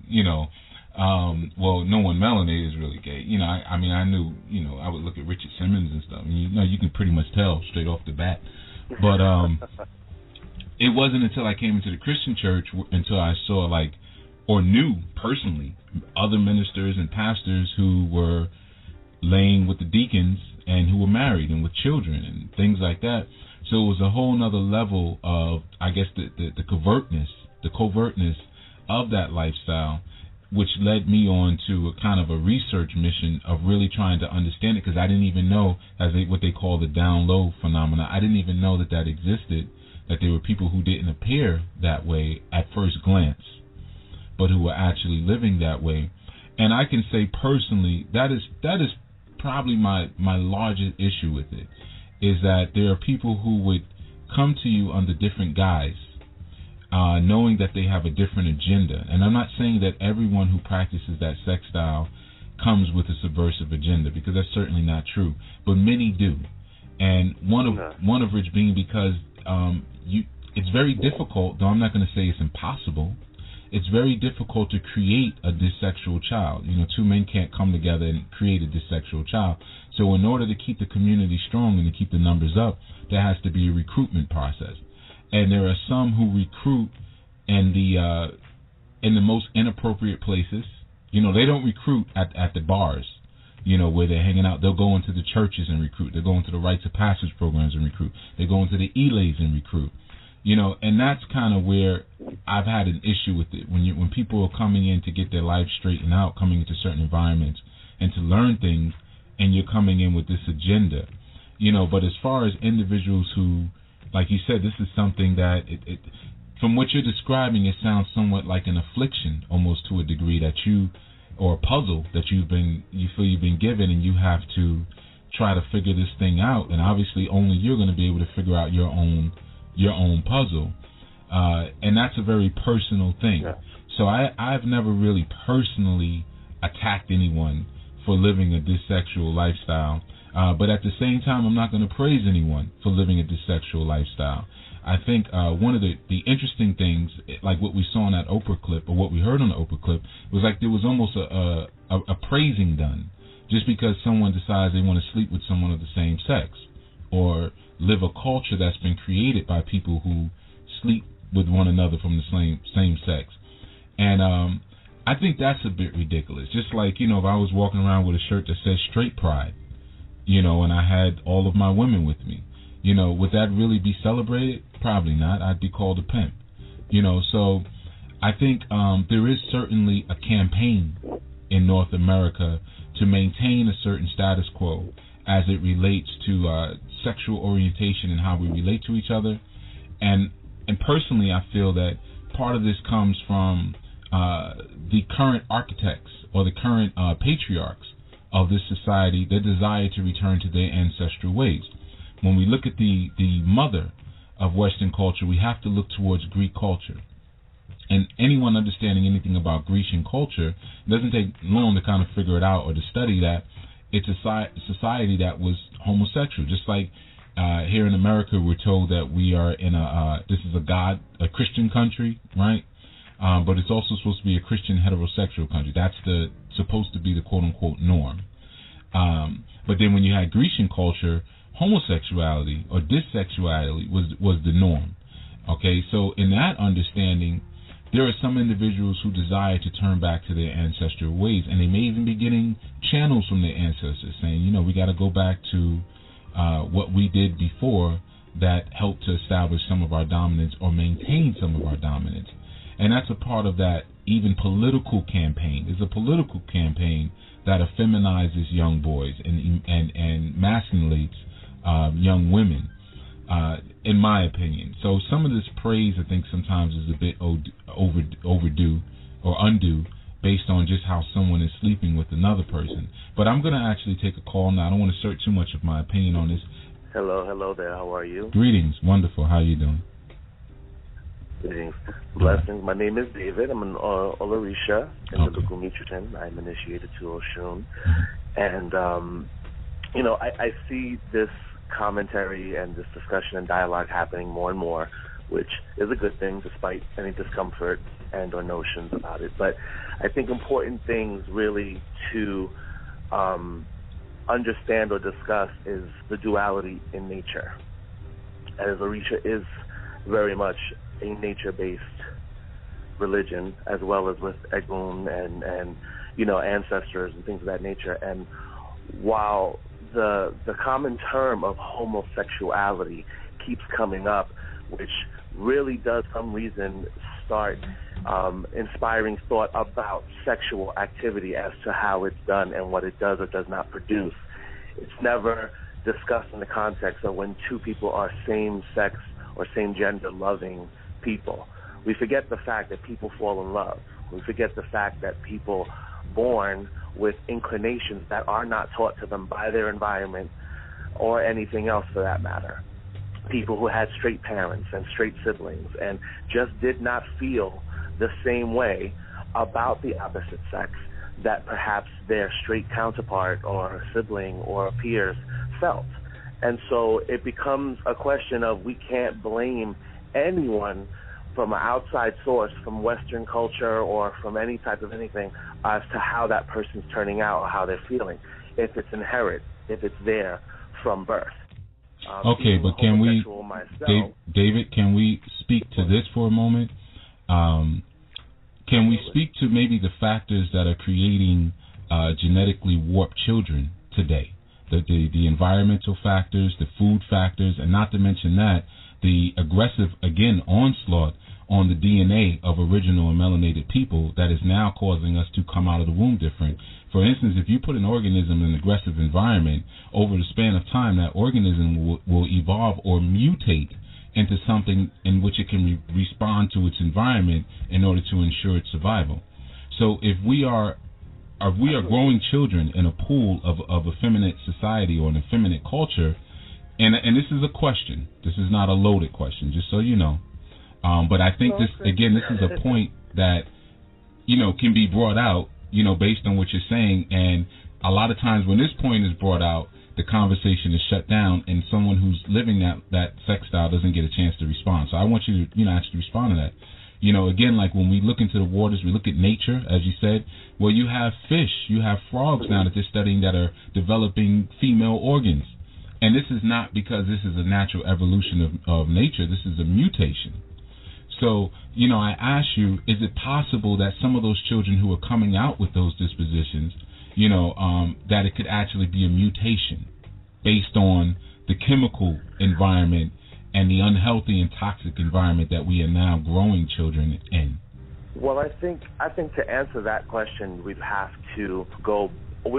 [SPEAKER 7] Well, no one melanated is really gay. I mean, I knew. I would look at Richard Simmons and stuff, and you can pretty much tell straight off the bat. But it wasn't until I came into the Christian church until I saw or knew personally other ministers and pastors who were laying with the deacons and who were married and with children and things like that. So it was a whole nother level of, I guess, the covertness of that lifestyle, which led me on to a kind of a research mission of really trying to understand it, because I didn't even know, what they call the down low phenomena, I didn't even know that existed, that there were people who didn't appear that way at first glance, but who were actually living that way. And I can say personally, that is probably my largest issue with it, is that there are people who would come to you under different guise, knowing that they have a different agenda. And I'm not saying that everyone who practices that sex style comes with a subversive agenda, because that's certainly not true. But many do. And one of which being because it's very difficult, though I'm not going to say it's impossible, it's very difficult to create a dissexual child. Two men can't come together and create a dissexual child. So in order to keep the community strong and to keep the numbers up, there has to be a recruitment process. And there are some who recruit in the most inappropriate places. They don't recruit at the bars, where they're hanging out. They'll go into the churches and recruit. They'll go into the rites of passage programs and recruit. They go into the elays and recruit. And that's kind of where I've had an issue with it. When people are coming in to get their life straightened out, coming into certain environments and to learn things, and you're coming in with this agenda, But as far as individuals who, like you said, this is something that from what you're describing, it sounds somewhat like an affliction, almost to a degree, or a puzzle that you feel you've been given, and you have to try to figure this thing out. And obviously, only you're going to be able to figure out your own puzzle, and that's a very personal thing. Yeah. So I've never really personally attacked anyone for living a dissexual lifestyle. But at the same time, I'm not going to praise anyone for living a dissexual lifestyle. I think one of the interesting things, like what we saw in that Oprah clip, or what we heard on the Oprah clip, was like there was almost a praising done just because someone decides they want to sleep with someone of the same sex or live a culture that's been created by people who sleep with one another from the same sex. And I think that's a bit ridiculous. Just like, if I was walking around with a shirt that says straight pride, and I had all of my women with me, would that really be celebrated? Probably not. I'd be called a pimp. So I think there is certainly a campaign in North America to maintain a certain status quo as it relates to sexual orientation and how we relate to each other. And personally, I feel that part of this comes from the current architects or the current patriarchs of this society, their desire to return to their ancestral ways. When we look at the mother of Western culture, we have to look towards Greek culture. And anyone understanding anything about Grecian culture, it doesn't take long to kind of figure it out or to study that it's a society that was homosexual. Just like here in America, we're told that we are in this is a Christian country, right? But it's also supposed to be a Christian heterosexual country. That's supposed to be the quote-unquote norm. But then when you had Grecian culture, homosexuality or dissexuality was the norm. Okay, so in that understanding, there are some individuals who desire to turn back to their ancestral ways, and they may even be getting channels from their ancestors saying, we got to go back to what we did before that helped to establish some of our dominance or maintain some of our dominance. And that's a part of that even political campaign. It's a political campaign that effeminizes young boys and masculinates young women, in my opinion. So some of this praise, I think, sometimes is a bit overdue or undue based on just how someone is sleeping with another person. But I'm going to actually take a call now. I don't want to assert too much of my opinion on this.
[SPEAKER 6] Hello there. How are you?
[SPEAKER 7] Greetings. Wonderful. How are you doing?
[SPEAKER 6] Greetings. Blessings. My name is David. I'm an Olarisha in the Lukumitritan. I'm initiated to Oshun. And, I see this commentary and this discussion and dialogue happening more and more, which is a good thing despite any discomfort and or notions about it. But I think important things really to understand or discuss is the duality in nature. As Orisha is very much a nature-based religion, as well as with Egun and ancestors and things of that nature. And while the common term of homosexuality keeps coming up, which really does for some reason start inspiring thought about sexual activity as to how it's done and what it does or does not produce. It's never discussed in the context of when two people are same-sex or same-gender loving people. We forget the fact that people fall in love. We forget the fact that people born with inclinations that are not taught to them by their environment or anything else for that matter. People who had straight parents and straight siblings and just did not feel the same way about the opposite sex that perhaps their straight counterpart or sibling or peers felt. And so it becomes a question of we can't blame anyone from an outside source, from Western culture or from any type of anything, as to how that person's turning out or how they're feeling, if it's inherent, if it's there from birth.
[SPEAKER 7] Okay, but can we, David, can we speak to this for a moment? Can we speak to maybe the factors that are creating genetically warped children today? The environmental factors, the food factors, and not to mention that, the aggressive, again, onslaught on the DNA of original and melanated people that is now causing us to come out of the womb different. For instance, if you put an organism in an aggressive environment, over the span of time, that organism will evolve or mutate into something in which it can respond to its environment in order to ensure its survival. So if we are growing children in a pool of effeminate society or an effeminate culture, and this is a question. This is not a loaded question, just so you know. But I think this is a point that, can be brought out based on what you're saying. And a lot of times when this point is brought out, the conversation is shut down, and someone who's living that sex style doesn't get a chance to respond. So I want you to, actually respond to that. Again, like when we look into the waters, we look at nature, as you said. Well, you have fish, you have frogs now that they're studying that are developing female organs. And this is not because this is a natural evolution of nature. This is a mutation. So, I ask you, is it possible that some of those children who are coming out with those dispositions, that it could actually be a mutation based on the chemical environment and the unhealthy and toxic environment that we are now growing children in?
[SPEAKER 12] Well, I think to answer that question, we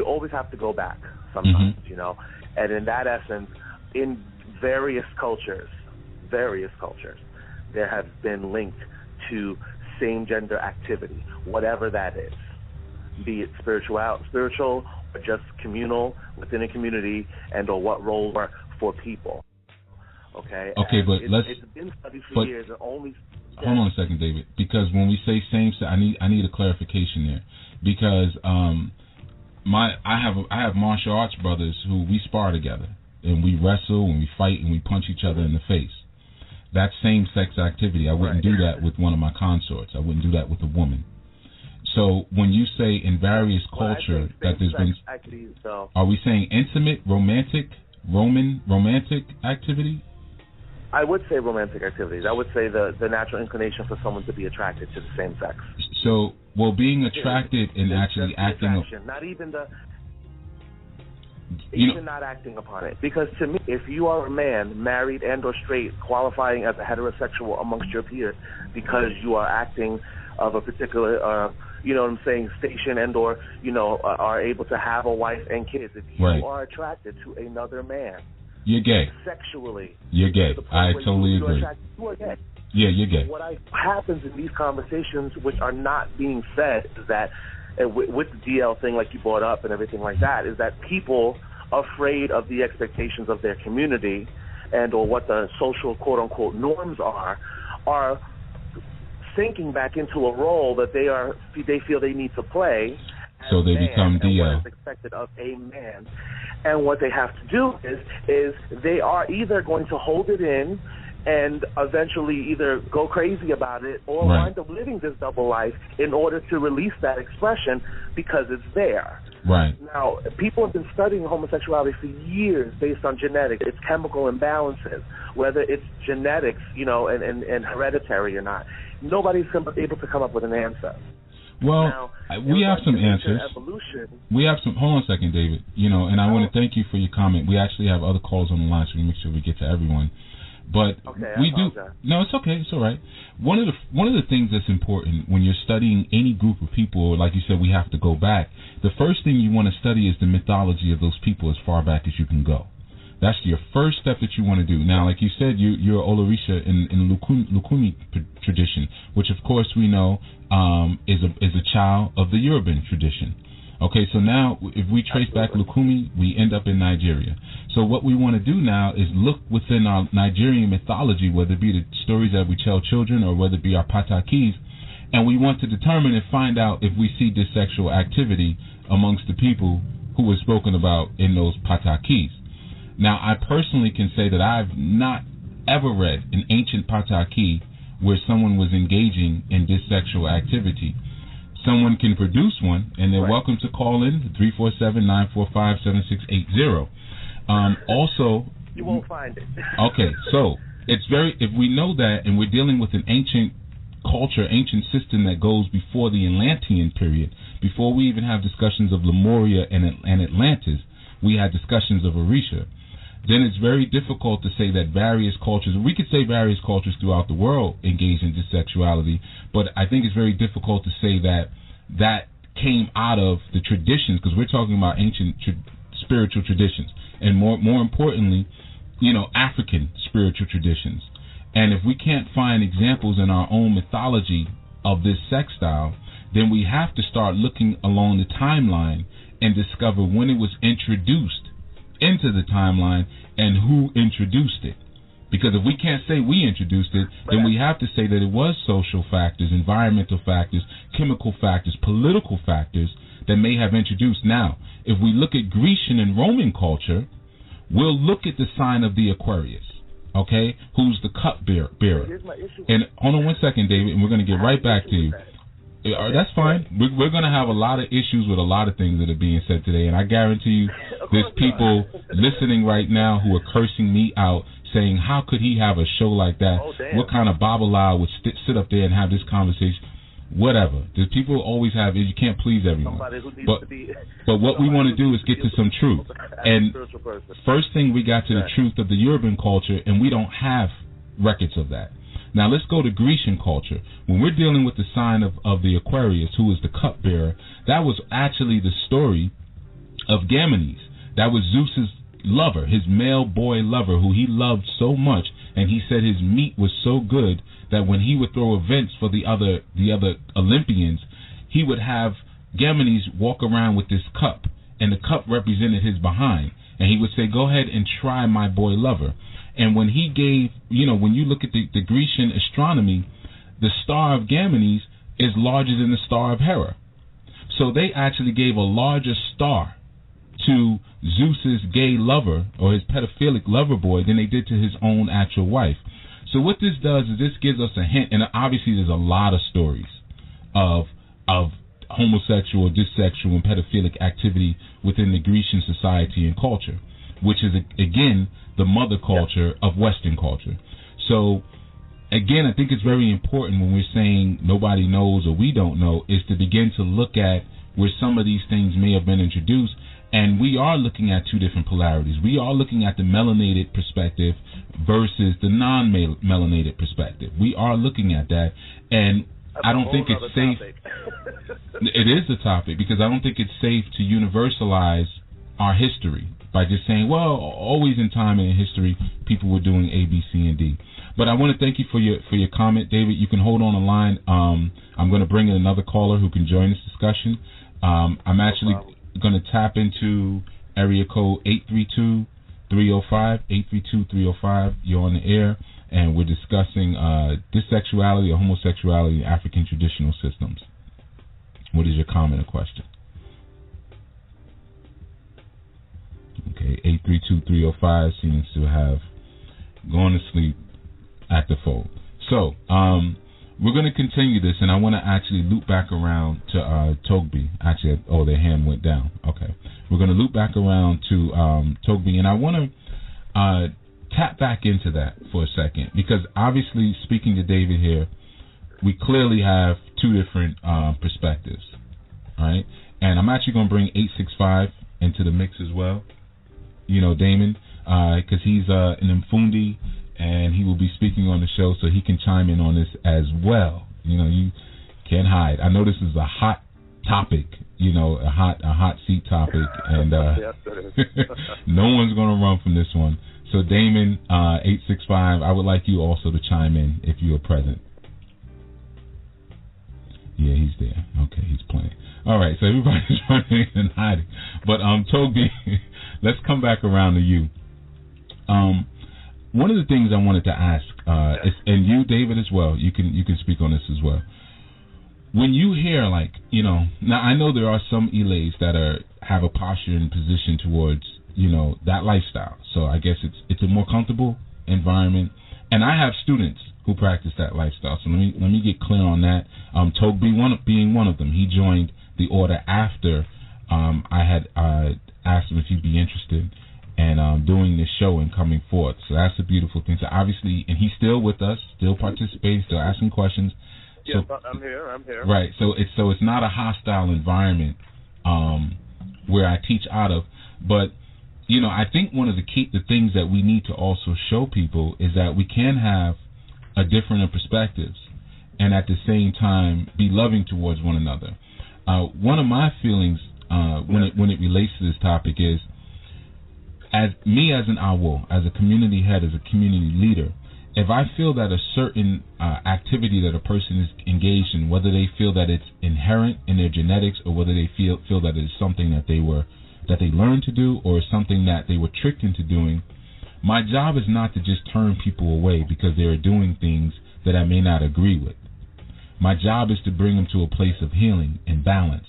[SPEAKER 12] always have to go back sometimes, and in that essence, in various cultures, there have been linked to same-gender activity, whatever that is, be it spiritual or just communal within a community, and or what roles are for people. Okay,
[SPEAKER 7] but
[SPEAKER 12] it's been studied for years, and only.
[SPEAKER 7] Hold on a second, David, because when we say same-sex, I need a clarification there, because I have martial arts brothers who we spar together, and we wrestle and we fight and we punch each other in the face. That's same-sex activity. I wouldn't do that with one of my consorts. I wouldn't do that with a woman. So when you say in various culture that there's been, are we saying intimate, romantic activity?
[SPEAKER 12] I would say romantic activities. I would say the natural inclination for someone to be attracted to the same sex.
[SPEAKER 7] So, being attracted and actually acting,
[SPEAKER 12] not even even not acting upon it. Because to me, if you are a man, married and or straight, qualifying as a heterosexual amongst your peers because you are acting of a particular, station and or, are able to have a wife and kids, if you are attracted to another man,
[SPEAKER 7] you're gay.
[SPEAKER 12] Sexually.
[SPEAKER 7] You're gay. I totally agree.
[SPEAKER 12] You are gay.
[SPEAKER 7] Yeah, you're gay.
[SPEAKER 12] What happens in these conversations, which are not being said, is that with the DL thing, like you brought up and everything like that, is that people afraid of the expectations of their community and or what the social quote-unquote norms are sinking back into a role that they feel they need to play.
[SPEAKER 7] So they become DL.
[SPEAKER 12] What is expected of a man. And what they have to do is they are either going to hold it in and eventually either go crazy about it or wind up living this double life in order to release that expression because it's there.
[SPEAKER 7] Right.
[SPEAKER 12] Now, people have been studying homosexuality for years based on genetics, its chemical imbalances, whether it's genetics, and hereditary or not. Nobody's able to come up with an answer.
[SPEAKER 7] Well,
[SPEAKER 12] now,
[SPEAKER 7] we have some answers.
[SPEAKER 12] Evolution.
[SPEAKER 7] We have some. Hold on a second, David. And I want to thank you for your comment. We actually have other calls on the line, so we make sure we get to everyone. But we do. No, it's okay. It's all right. One of the things that's important when you're studying any group of people, or like you said, we have to go back. The first thing you want to study is the mythology of those people as far back as you can go. That's your first step that you want to do. Now, like you said, you're Olorisha in Lukumi tradition, which of course we know is a child of the Yoruban tradition. Okay, so now if we trace back Lukumi, we end up in Nigeria. So what we want to do now is look within our Nigerian mythology, whether it be the stories that we tell children or whether it be our patakis, and we want to determine and find out if we see this sexual activity amongst the people who were spoken about in those patakis. Now, I personally can say that I've not ever read an ancient pataki where someone was engaging in this sexual activity. Someone can produce one, and they're welcome to call in 347-945-7680. Also,
[SPEAKER 12] you won't find it.
[SPEAKER 7] Okay, so if we know that, and we're dealing with an ancient culture, ancient system that goes before the Atlantean period, before we even have discussions of Lemuria and Atlantis, we had discussions of Orisha. Then it's very difficult to say that various cultures, we could say various cultures throughout the world engage in this sexuality, but I think it's very difficult to say that came out of the traditions, because we're talking about ancient spiritual traditions, and more importantly, African spiritual traditions. And if we can't find examples in our own mythology of this sex style, then we have to start looking along the timeline and discover when it was introduced into the timeline and who introduced it. Because if we can't say we introduced it, then we have to say that it was social factors, environmental factors, chemical factors, political factors that may have introduced. Now, if we look at Grecian and Roman culture, we'll look at the sign of the Aquarius, okay, who's the cup bearer. And hold on one second, David, and we're going to get right back to you. That's fine. We're going to have a lot of issues with a lot of things that are being said today, and I guarantee you there's people listening right now who are cursing me out, saying, how could he have a show like that? What kind of babala would sit up there and have this conversation? Whatever. The people always have is you can't please everyone. But what we want to do is get to some truth. And first thing, we got to the truth of the Yoruban culture, and we don't have records of that. Now let's go to Grecian culture. When we're dealing with the sign of the Aquarius, who is the cupbearer, that was actually the story of Gamenes. That was Zeus's lover, his male boy lover, who he loved so much, and he said his meat was so good that when he would throw events for the other Olympians, he would have Gamenes walk around with this cup, and the cup represented his behind, and he would say, go ahead and try my boy lover. And when he gave, when you look at the Grecian astronomy, the star of Gamenes is larger than the star of Hera. So they actually gave a larger star to Zeus's gay lover, or his pedophilic lover boy, than they did to his own actual wife. So what this does is this gives us a hint, and obviously there's a lot of stories of homosexual, dissexual, and pedophilic activity within the Grecian society and culture, which is, again, the mother culture of Western culture. So, again, I think it's very important when we're saying nobody knows or we don't know, is to begin to look at where some of these things may have been introduced. And we are looking at two different polarities. We are looking at the melanated perspective versus the non-melanated perspective. We are looking at that, and I don't think it's safe. It is a topic, because I don't think it's safe to universalize our history by just saying, well, always in time and in history, people were doing A, B, C, and D. But I want to thank you for your comment, David. You can hold on the line. I'm going to bring in another caller who can join this discussion. I'm actually going to tap into area code 832-305, 832-305. You're on the air, and we're discussing dissexuality or homosexuality in African traditional systems. What is your comment or question? Okay, 832-305 seems to have gone to sleep at the phone. So, we're going to continue this, and I want to actually loop back around to Togbi. Actually, their hand went down. Okay. We're going to loop back around to Togbi, and I want to tap back into that for a second, because obviously, speaking to David here, we clearly have two different perspectives, right? And I'm actually going to bring 865 into the mix as well, Damon, because he's an Umfundi, and he will be speaking on the show, so he can chime in on this as well. You can't hide. I know this is a hot topic, a hot seat topic, and no one's going to run from this one. So Damon, 865, I would like you also to chime in if you are present. Yeah, he's there. Okay, he's playing. All right, so everybody's running and hiding. But Togbi, let's come back around to you. One of the things I wanted to ask, and you, David, as well, you can speak on this as well. When you hear, now I know there are some Ilays that have a posture and position towards, that lifestyle. So I guess it's a more comfortable environment. And I have students who practice that lifestyle. So let me get clear on that. Togbi being one of them. He joined the order after I had asked him if he'd be interested and doing this show and coming forth. So that's a beautiful thing. So obviously, and he's still with us, still participating, still asking questions.
[SPEAKER 12] Yes, so, I'm here.
[SPEAKER 7] Right. So it's not a hostile environment where I teach out of. But, I think one of the things that we need to also show people is that we can have a different perspectives and at the same time be loving towards one another. One of my feelings when it relates to this topic is, as an awo, as a community head, as a community leader, if I feel that a certain activity that a person is engaged in, whether they feel that it's inherent in their genetics or whether they feel that it's something that they learned to do or something that they were tricked into doing, My job is not to just turn people away because they are doing things that I may not agree with. My job is to bring them to a place of healing and balance.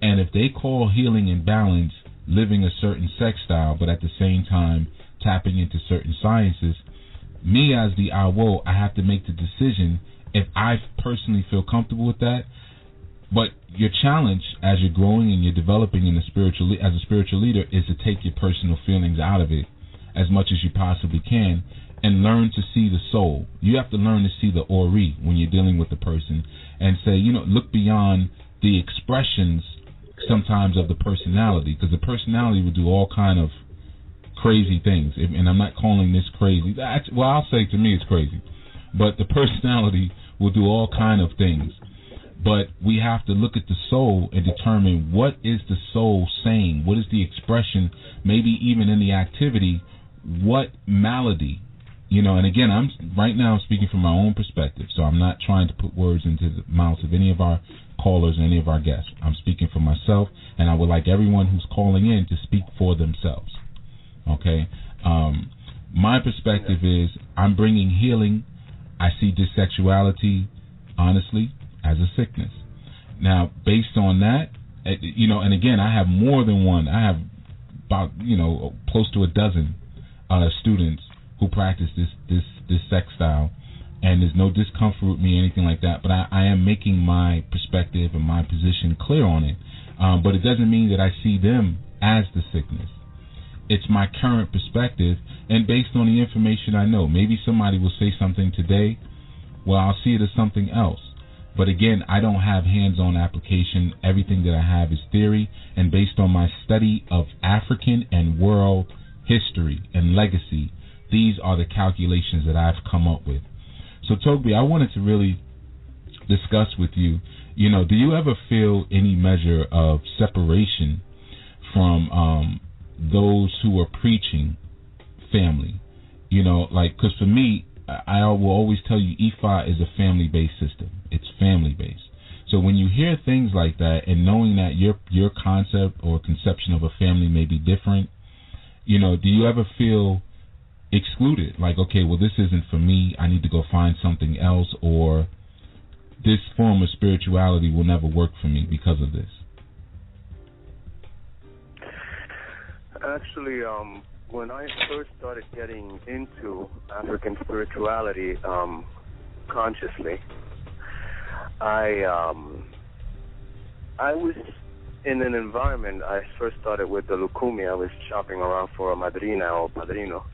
[SPEAKER 7] And if they call healing and balance living a certain sex style, but at the same time tapping into certain sciences, me as the Awo, I have to make the decision if I personally feel comfortable with that. But your challenge as you're growing and you're developing in as a spiritual leader is to take your personal feelings out of it as much as you possibly can and learn to see the soul. You have to learn to see the Ori when you're dealing with the person and say, look beyond the expressions sometimes of the personality, because the personality will do all kind of crazy things. And I'm not calling this crazy. Well, I'll say to me it's crazy. But the personality will do all kind of things. But we have to look at the soul and determine what is the soul saying, what is the expression, maybe even in the activity, what malady, and again, I'm right now speaking from my own perspective, so I'm not trying to put words into the mouths of any of our callers or any of our guests. I'm speaking for myself, and I would like everyone who's calling in to speak for themselves, okay? My perspective is I'm bringing healing. I see dissexuality, honestly, as a sickness. Now, based on that, and again, I have more than one. I have about, close to a dozen students who practice this sex style, and there's no discomfort with me or anything like that, but I am making my perspective and my position clear on it. But it doesn't mean that I see them as the sickness. It's my current perspective, and based on the information I know. Maybe somebody will say something today, well, I'll see it as something else. But again, I don't have hands-on application. Everything that I have is theory, and based on my study of African and world history and legacy, these are the calculations that I've come up with. So, Togbi, I wanted to really discuss with you, do you ever feel any measure of separation from those who are preaching family? Because for me, I will always tell you, Ifa is a family-based system. It's family-based. So when you hear things like that, and knowing that your concept or conception of a family may be different, do you ever feel excluded? Like, okay, well, this isn't for me. I need to go find something else, or this form of spirituality will never work for me because of this.
[SPEAKER 6] Actually, when I first started getting into African spirituality consciously, I was in an environment. I first started with the Lukumi. I was shopping around for a madrina or padrino,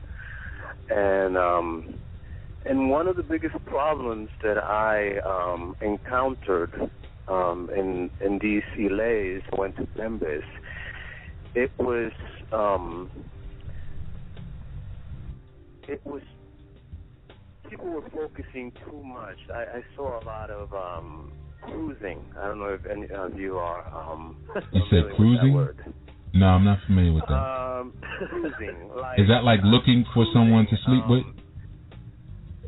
[SPEAKER 6] and one of the biggest problems that I encountered in these ilays, went to Bembes, it was people were focusing too much. I saw a lot of cruising. I don't know if any of you are
[SPEAKER 7] you said cruising?
[SPEAKER 6] With that word.
[SPEAKER 7] No, I'm not familiar with that.
[SPEAKER 6] Cruising.
[SPEAKER 7] Is that like looking for someone to sleep with?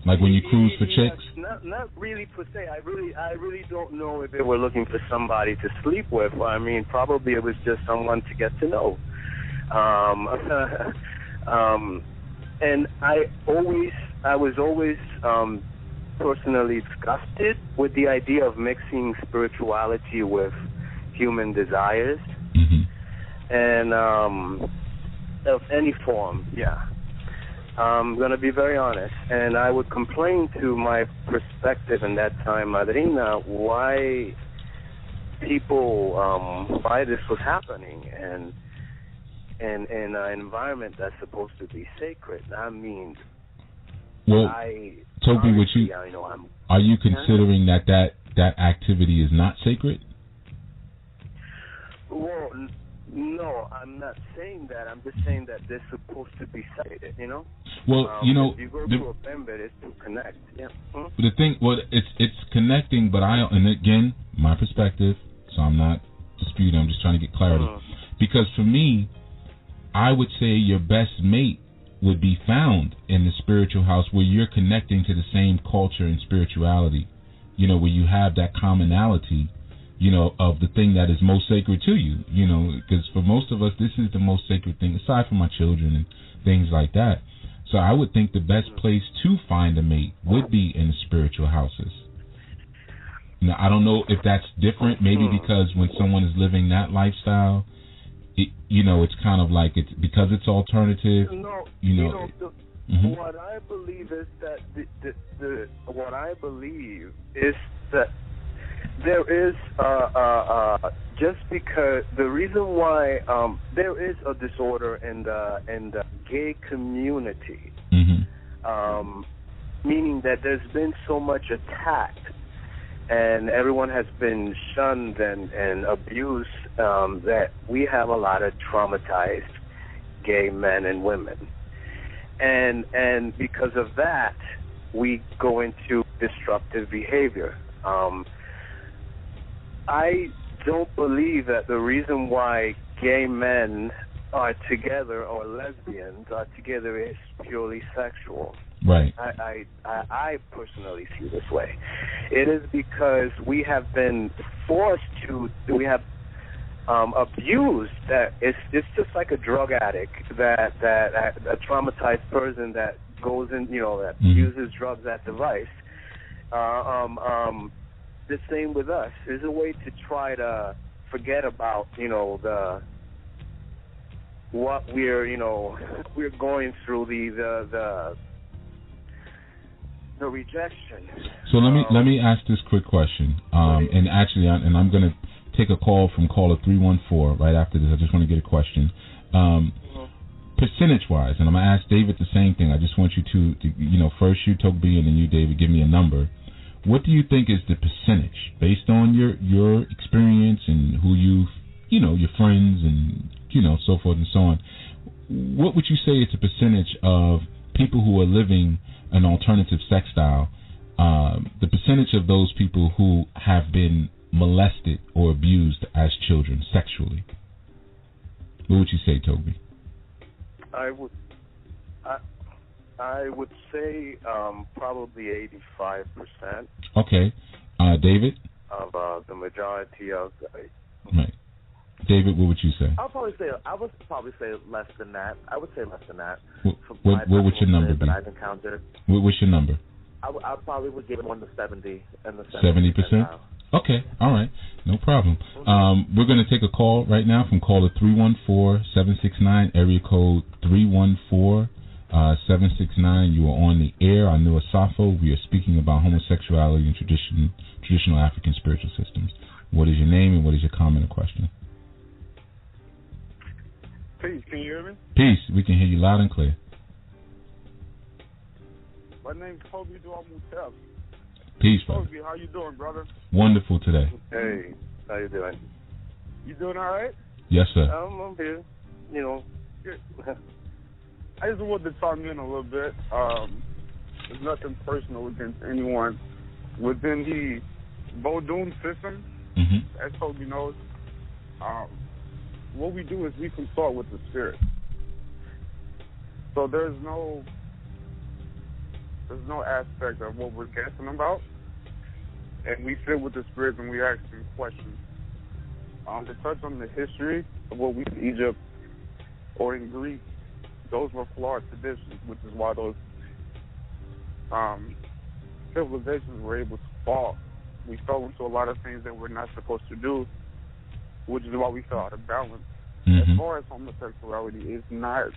[SPEAKER 7] Like when you cruise for chicks?
[SPEAKER 6] Not really per se. I really don't know if they were looking for somebody to sleep with. I mean, probably it was just someone to get to know. And I was always personally disgusted with the idea of mixing spirituality with human desires, and of any form. Yeah, I'm gonna be very honest, and I would complain to my perspective in that time, Madrina, why this was happening, and in an environment that's supposed to be sacred. I mean,
[SPEAKER 7] well, Togbi, are you considering that activity is not sacred?
[SPEAKER 6] Well, no, I'm not saying that. I'm just saying that they're supposed to be sacred,
[SPEAKER 7] Well,
[SPEAKER 6] if you go to a Bembe, it's to connect. Yeah.
[SPEAKER 7] The thing, it's connecting, but and again, my perspective, so I'm not disputing, I'm just trying to get clarity. Because for me, I would say your best mate would be found in the spiritual house where you're connecting to the same culture and spirituality, where you have that commonality, of the thing that is most sacred to you, because for most of us, this is the most sacred thing, aside from my children and things like that. So I would think the best place to find a mate would be in the spiritual houses. Now, I don't know if that's different, maybe because when someone is living that lifestyle, it's kind of like it's because it's alternative.
[SPEAKER 6] What I believe is that what I believe is that there is just because the reason why there is a disorder in the gay community, meaning that there's been so much attack and everyone has been shunned and abused, that we have a lot of traumatized gay men and women. And because of that, we go into destructive behavior. I don't believe that the reason why gay men are together or lesbians are together is purely sexual.
[SPEAKER 7] Right.
[SPEAKER 6] I personally see this way. It is because we have been forced to, we have abused that it's just like a drug addict that a traumatized person that goes in, that uses drugs as a device. The same with us. There's a way to try to forget about, what we're going through, the rejection.
[SPEAKER 7] So let me ask this quick question. And actually, I'm going to take a call from caller 314 right after this. I just want to get a question. Percentage-wise, and I'm going to ask David the same thing. I just want you to first you, Togbi, and then you, David, give me a number. What do you think is the percentage, based on your experience and who your friends and, so forth and so on? What would you say is the percentage of people who are living an alternative sex style, the percentage of those people who have been molested or abused as children sexually? What would you say, Togbi?
[SPEAKER 6] I would say probably 85%.
[SPEAKER 7] Okay. David?
[SPEAKER 6] Of the majority of...
[SPEAKER 7] Right. David, what would you say?
[SPEAKER 12] I would probably say less than that. I would say less than that.
[SPEAKER 7] What would your number be?
[SPEAKER 12] That I've encountered.
[SPEAKER 7] What's your number?
[SPEAKER 12] I probably would give it 1 to 70.
[SPEAKER 7] 70%? Okay, all right, no problem. We're going to take a call right now from caller 314-769, area code 314-769. You are on the air. I know Asafo. We are speaking about homosexuality and traditional African spiritual systems. What is your name and what is your comment or question?
[SPEAKER 13] Peace, can you hear me?
[SPEAKER 7] Peace, we can hear you loud and clear.
[SPEAKER 13] My name's Kofi Mutel.
[SPEAKER 7] Peace, brother.
[SPEAKER 13] Togbi, how you doing, brother?
[SPEAKER 7] Wonderful today.
[SPEAKER 6] Hey, how you doing?
[SPEAKER 13] You doing all right?
[SPEAKER 7] Yes, sir.
[SPEAKER 6] I'm here.
[SPEAKER 13] I just wanted to chime in a little bit. There's nothing personal against anyone. Within the Vodun system, as Togbi knows, what we do is we consult with the spirit. So there's no aspect of what we're guessing about. And we sit with the spirits and we ask them questions. To touch on the history of what we in Egypt or in Greece, those were flawed traditions, which is why those civilizations were able to fall. We fell into a lot of things that we're not supposed to do, which is why we fell out of balance. As far as homosexuality, it's not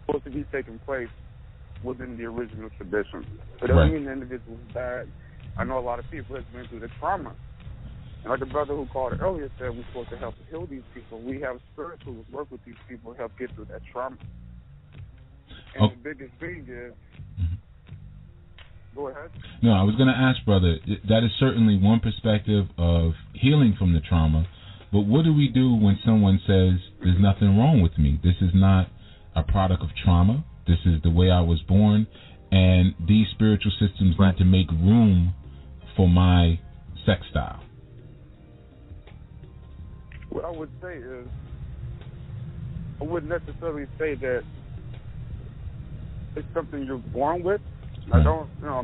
[SPEAKER 13] supposed to be taking place within the original tradition. It doesn't mean the individual is bad. I know a lot of people have been through the trauma. And like the brother who called earlier said, we're supposed to help heal these people. We have spirits who work with these people to help get through that trauma. And the biggest thing is... Go ahead.
[SPEAKER 7] No, I was going to ask, brother, that is certainly one perspective of healing from the trauma. But what do we do when someone says, there's nothing wrong with me? This is not a product of trauma. This is the way I was born. And these spiritual systems need to make room for my sex style.
[SPEAKER 13] What I would say is, I wouldn't necessarily say that it's something you're born with. I'm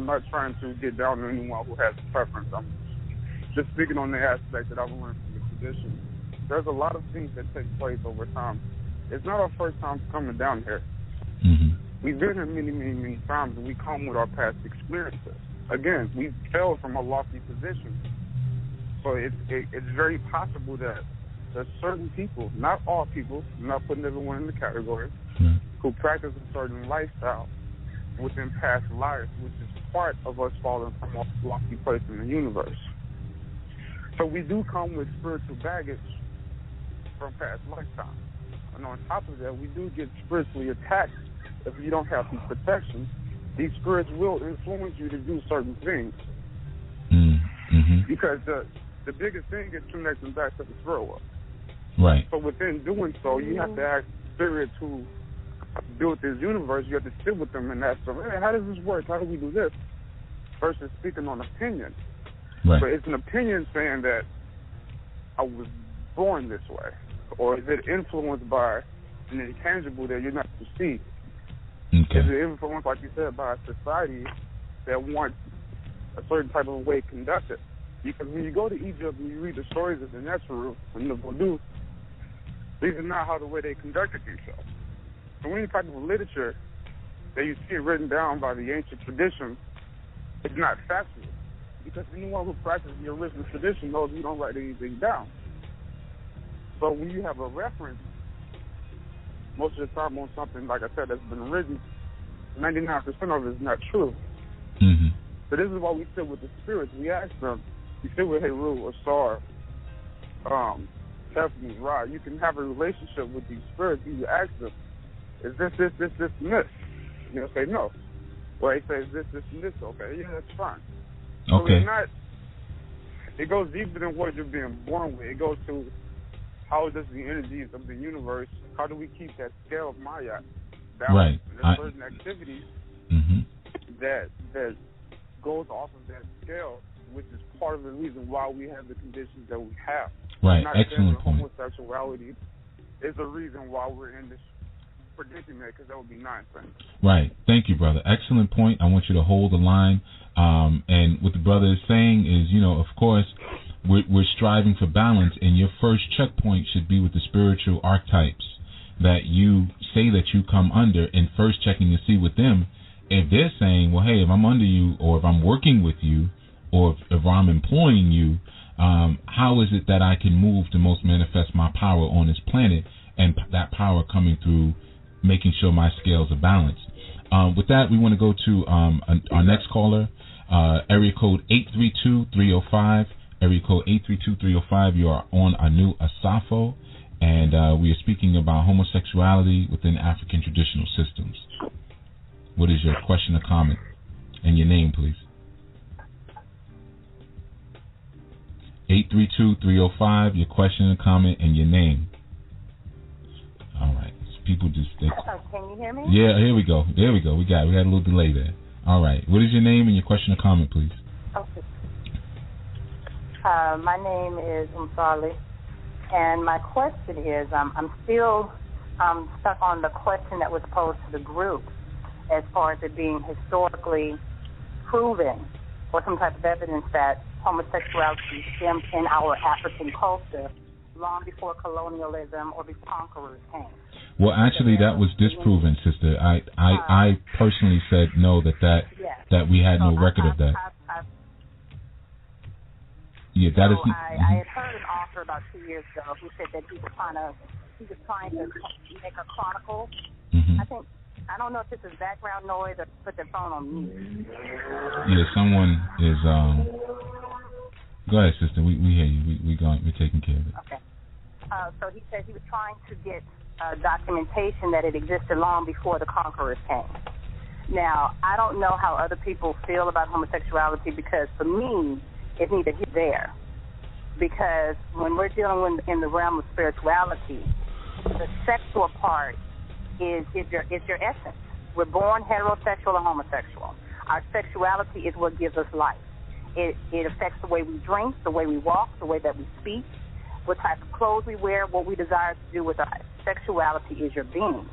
[SPEAKER 13] not trying to get down on anyone who has a preference. I'm just speaking on the aspect that I've learned from the tradition. There's a lot of things that take place over time. It's not our first time coming down here. We've been here many, many, many times, and we come with our past experiences. Again, we fell from a lofty position. So it's very possible that there's certain people, not all people, I'm not putting everyone in the category, who practice a certain lifestyle within past lives, which is part of us falling from a lofty place in the universe. So we do come with spiritual baggage from past lifetimes. And on top of that, we do get spiritually attacked if you don't have these protections. These spirits will influence you to do certain things. Because the biggest thing is connecting back to the spirit world.
[SPEAKER 7] Right.
[SPEAKER 13] So within doing so, you have to ask spirits who built this universe, you have to sit with them and ask them, hey, how does this work? How do we do this? Versus speaking on opinion.
[SPEAKER 7] Right.
[SPEAKER 13] So it's an opinion saying that I was born this way. Or is it influenced by an intangible that you're not to see?
[SPEAKER 7] Okay.
[SPEAKER 13] Is it influenced, like you said, by a society that wants a certain type of way conducted? Because when you go to Egypt and you read the stories of the natural and the voodoo, these are not how the way they conducted themselves. So any type of literature that you see written down by the ancient tradition, it's not factual. Because anyone who practices the original tradition knows you don't write anything down. So when you have a reference, most of the time on something, like I said, that's been written, 99% of it is not true. So this is why we sit with the spirits. We ask them, you sit with Heru, Asar, Stephanie, Rod, you can have a relationship with these spirits. You ask them, is this, and this? You'll say no. Well, they say, is this, and this? Okay, yeah, that's fine. So
[SPEAKER 7] okay.
[SPEAKER 13] It's not, it goes deeper than what you're being born with. It goes to how does the energies of the universe, how do we keep that scale of Maya balanced?
[SPEAKER 7] Right.
[SPEAKER 13] There's certain activities that goes off of that scale, which is part of the reason why we have the conditions that we have.
[SPEAKER 7] Right.
[SPEAKER 13] Not
[SPEAKER 7] Excellent
[SPEAKER 13] that
[SPEAKER 7] point.
[SPEAKER 13] homosexuality is the reason why we're in this predicament, because that would be nonsense.
[SPEAKER 7] Right. Thank you, brother. Excellent point. I want you to hold the line. And what the brother is saying is, of course, we're striving for balance, and your first checkpoint should be with the spiritual archetypes that you say that you come under, and first checking to see with them if they're saying, well, hey, if I'm under you, or if I'm working with you, or if I'm employing you, how is it that I can move to most manifest my power on this planet, and that power coming through making sure my scales are balanced. With that, we want to go to our next caller, area code 832-305. Area code 832-305. You are on a new Asafo, and we are speaking about homosexuality within African traditional systems. What is your question or comment? And your name, please. 832-305. Your question or comment and your name. All right. People just think.
[SPEAKER 14] Can you hear me?
[SPEAKER 7] Yeah, here we go. There we go. We had a little delay there. All right. What is your name and your question or comment, please?
[SPEAKER 14] Okay. My name is Umfundi, and my question is, I'm still stuck on the question that was posed to the group as far as it being historically proven or some type of evidence that homosexuality stemmed in our African culture long before colonialism or before conquerors came.
[SPEAKER 7] Well, actually, that was disproven, sister. I personally said no, that we had no record of that. Yeah, that is.
[SPEAKER 14] I had heard an author about 2 years ago who said that he was trying to make a chronicle. I don't know if this is background noise or put their phone on mute.
[SPEAKER 7] Yeah, someone is. Go ahead, sister. We hear you. We're taking care of it.
[SPEAKER 14] Okay. So he said he was trying to get documentation that it existed long before the conquerors came. Now, I don't know how other people feel about homosexuality, because for me, it's neither here nor there. Because when we're dealing with in the realm of spirituality, the sexual part is your essence. We're born heterosexual or homosexual. Our sexuality is what gives us life. It affects the way we drink, the way we walk, the way that we speak, what type of clothes we wear, what we desire to do with our sexuality is your being.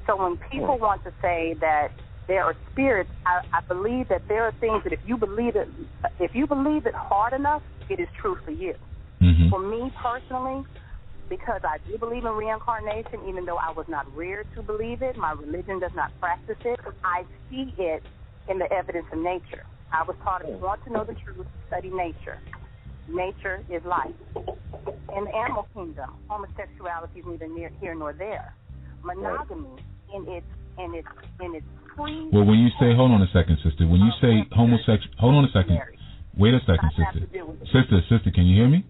[SPEAKER 14] So when people want to say that there are spirits, I believe that there are things that if you believe it hard enough, it is true for you. For me personally, because I do believe in reincarnation, even though I was not reared to believe it. My religion does not practice it. I see it in the evidence of nature. I was taught if you want to know the truth, study nature. Nature is life. In the animal kingdom, homosexuality is neither here nor there. Monogamy in its free.
[SPEAKER 7] Well, when you say, hold on a second, sister. When you say homosexual, hold on a second. Wait a second, sister. Sister, can you hear me?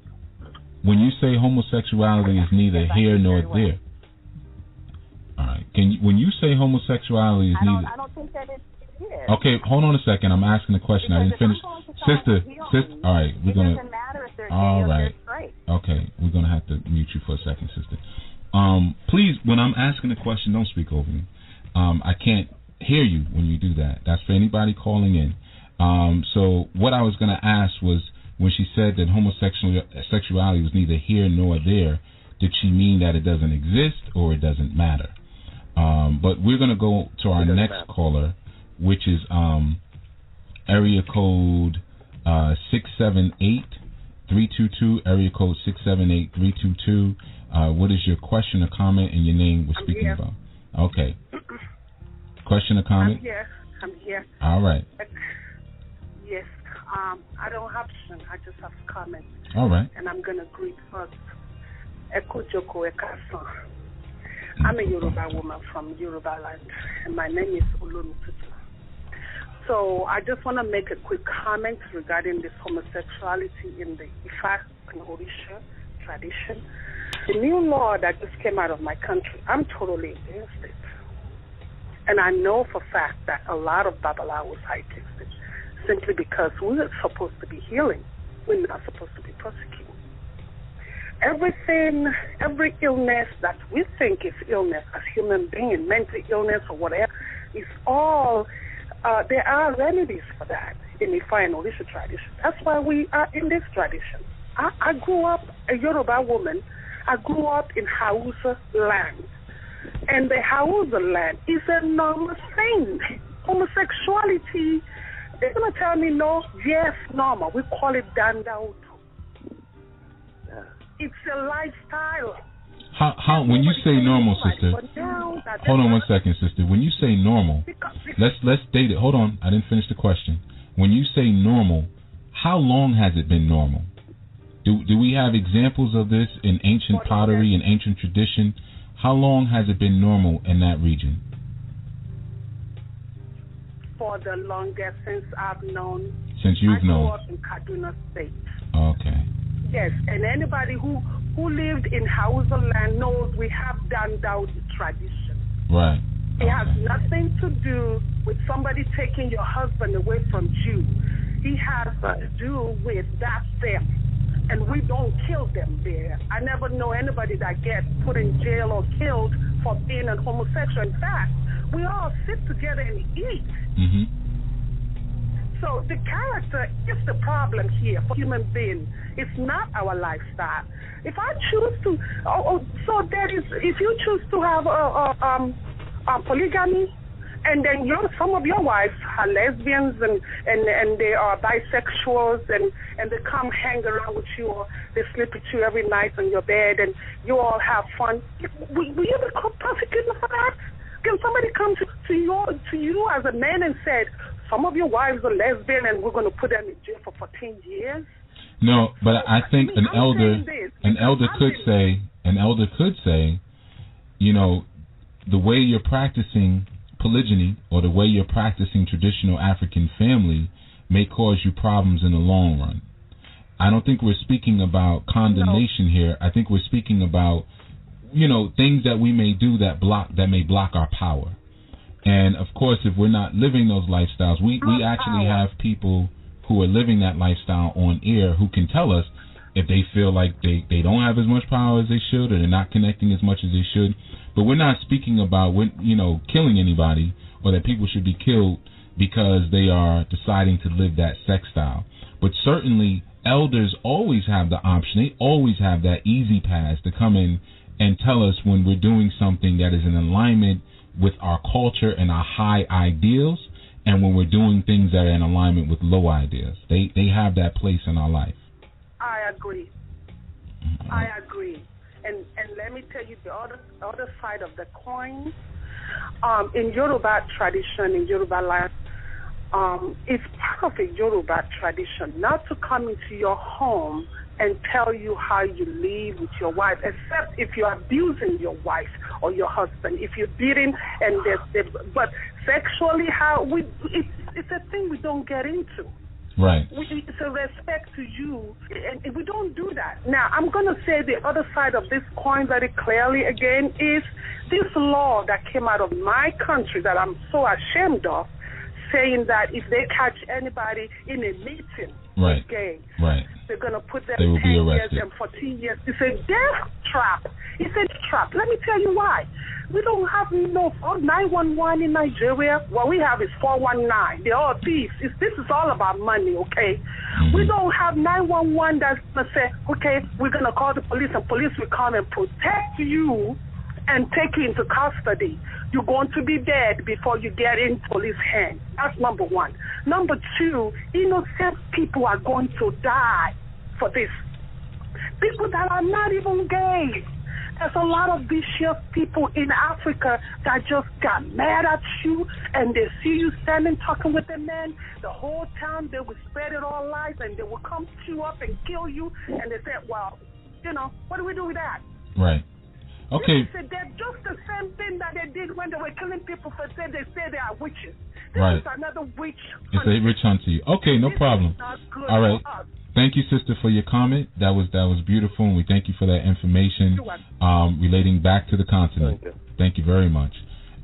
[SPEAKER 7] When you say homosexuality is neither here nor there. All right. When you say homosexuality is neither.
[SPEAKER 14] I don't think that it is.
[SPEAKER 7] Okay, hold on a second. I'm asking a question. I didn't finish. Sister. All right, we're gonna.
[SPEAKER 14] It doesn't matter if they're
[SPEAKER 7] all
[SPEAKER 14] gay
[SPEAKER 7] right.
[SPEAKER 14] or they're straight.
[SPEAKER 7] Okay, we're gonna have to mute you for a second, sister. Please, when I'm asking a question, don't speak over me. I can't hear you when you do that. That's for anybody calling in. So what I was gonna ask was, when she said that homosexuality was neither here nor there, did she mean that it doesn't exist or it doesn't matter? But we're going to go to our next caller, which is area code 678-322, area code 678-322. What is your question or comment and your name we're speaking about? Okay. Question or comment?
[SPEAKER 15] I'm here.
[SPEAKER 7] All right.
[SPEAKER 15] Yes. I don't have question. I just have comments.
[SPEAKER 7] All right.
[SPEAKER 15] And I'm going to greet first. Eko Joko Ekasan. I'm a Yoruba woman from Yoruba land, and my name is Olonututu. So I just want to make a quick comment regarding this homosexuality in the Ifa and Orisha tradition. The new law that just came out of my country, I'm totally against it. And I know for a fact that a lot of Babalawos are against it, simply because we're supposed to be healing. We're not supposed to be persecuting. Every illness that we think is illness as human beings, mental illness or whatever, is all, there are remedies for that in the Ifa and Orisha tradition. That's why we are in this tradition. I grew up a Yoruba woman. I grew up in Hausa land. And the Hausa land is a normal thing. Homosexuality, they're going to tell me no, yes, normal. We call it dandautu. It's a lifestyle.
[SPEAKER 7] How when you say normal, sister? Hold on 1 second, sister. When you say normal, let's date it. Hold on, I didn't finish the question. When you say normal, how long has it been normal? Do we have examples of this in ancient pottery and ancient tradition? How long has it been normal in that region?
[SPEAKER 15] For the longest since I've known.
[SPEAKER 7] Since you've known.
[SPEAKER 15] I grew up in Kaduna State.
[SPEAKER 7] Okay.
[SPEAKER 15] Yes, and anybody who lived in Hausa land knows we have dandautu tradition.
[SPEAKER 7] Right.
[SPEAKER 15] It has nothing to do with somebody taking your husband away from you. It has to do with that them. And we don't kill them there. I never know anybody that gets put in jail or killed for being a homosexual. In fact, we all sit together and eat.
[SPEAKER 7] Mm-hmm.
[SPEAKER 15] So the character is the problem here for human beings. It's not our lifestyle. If I choose to, so there is. If you choose to have polygamy, and then some of your wives are lesbians and they are bisexuals and they come hang around with you, or they sleep with you every night on your bed and you all have fun, will you be prosecuted for that? Can somebody come to you as a man and said, some of your wives are lesbian and we're going to put them in jail for 14 years?
[SPEAKER 7] No, but I think an elder could say, you know, the way you're practicing polygyny or the way you're practicing traditional African family may cause you problems in the long run. I don't think we're speaking about condemnation here. I think we're speaking about, you know, things that we may do that may block our power. And of course, if we're not living those lifestyles, we actually have people who are living that lifestyle on air who can tell us if they feel like they don't have as much power as they should, or they're not connecting as much as they should. But we're not speaking about, you know, killing anybody, or that people should be killed because they are deciding to live that sex style. But certainly elders always have the option. They always have that easy pass to come in and tell us when we're doing something that is in alignment with our culture and our high ideals, and when we're doing things that are in alignment with low ideas. They have that place in our life.
[SPEAKER 15] I agree. I agree. And let me tell you the other side of the coin. In Yoruba tradition, in Yoruba life, it's part of a Yoruba tradition not to come into your home and tell you how you live with your wife, except if you're abusing your wife or your husband, if you're beating, but sexually, it's a thing we don't get into.
[SPEAKER 7] Right.
[SPEAKER 15] It's a respect to you, and we don't do that. Now, I'm going to say the other side of this coin very clearly again is this law that came out of my country that I'm so ashamed of, saying that if they catch anybody in a meeting with gay, they're going to put them 10 years and 14 years. It's a death trap. It's a trap. Let me tell you why. We don't have no 911 in Nigeria. What we have is 419. They're all thieves. This is all about money, okay? We don't have 911 that's going to say, okay, we're going to call the police, and police will come and protect you and take you into custody. You're going to be dead before you get in police hands. That's number one. Number two, innocent people are going to die for this. People that are not even gay. There's a lot of vicious people in Africa that just got mad at you, and they see you standing talking with a man. The whole time they will spread it all lies, and they will come to you up and kill you, and they say, well, what do we do with that?
[SPEAKER 7] Right. Okay.
[SPEAKER 15] They're just the same thing that they did when they were killing people for saying they say they are witches. This is another witch hunt.
[SPEAKER 7] It's a witch hunt to you. Okay, no problem. All right. Thank you, sister, for your comment. That was beautiful, and we thank you for that information relating back to the continent. Thank you very much.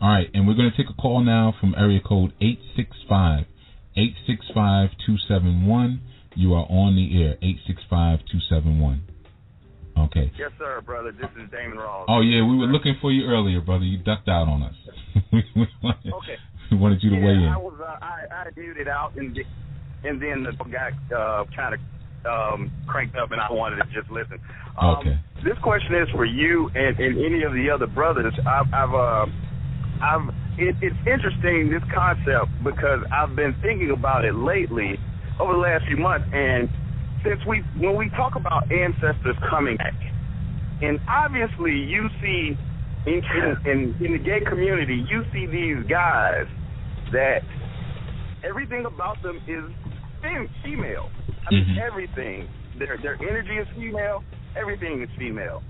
[SPEAKER 7] All right, and we're going to take a call now from area code 865-271. You are on the air, 865-271. Okay.
[SPEAKER 3] Yes, sir, brother. This is Damon Ross.
[SPEAKER 7] Oh, yeah, we were looking for you earlier, brother. You ducked out on us. We wanted you to weigh in.
[SPEAKER 3] I muted out, and then the got kind of cranked up, and I wanted to just listen.
[SPEAKER 7] Okay.
[SPEAKER 3] This question is for you and any of the other brothers. It's interesting, this concept, because I've been thinking about it lately over the last few months, and when we talk about ancestors coming back, and obviously you see in the gay community, you see these guys that everything about them is female. I mean, everything. Their energy is female. Everything is female.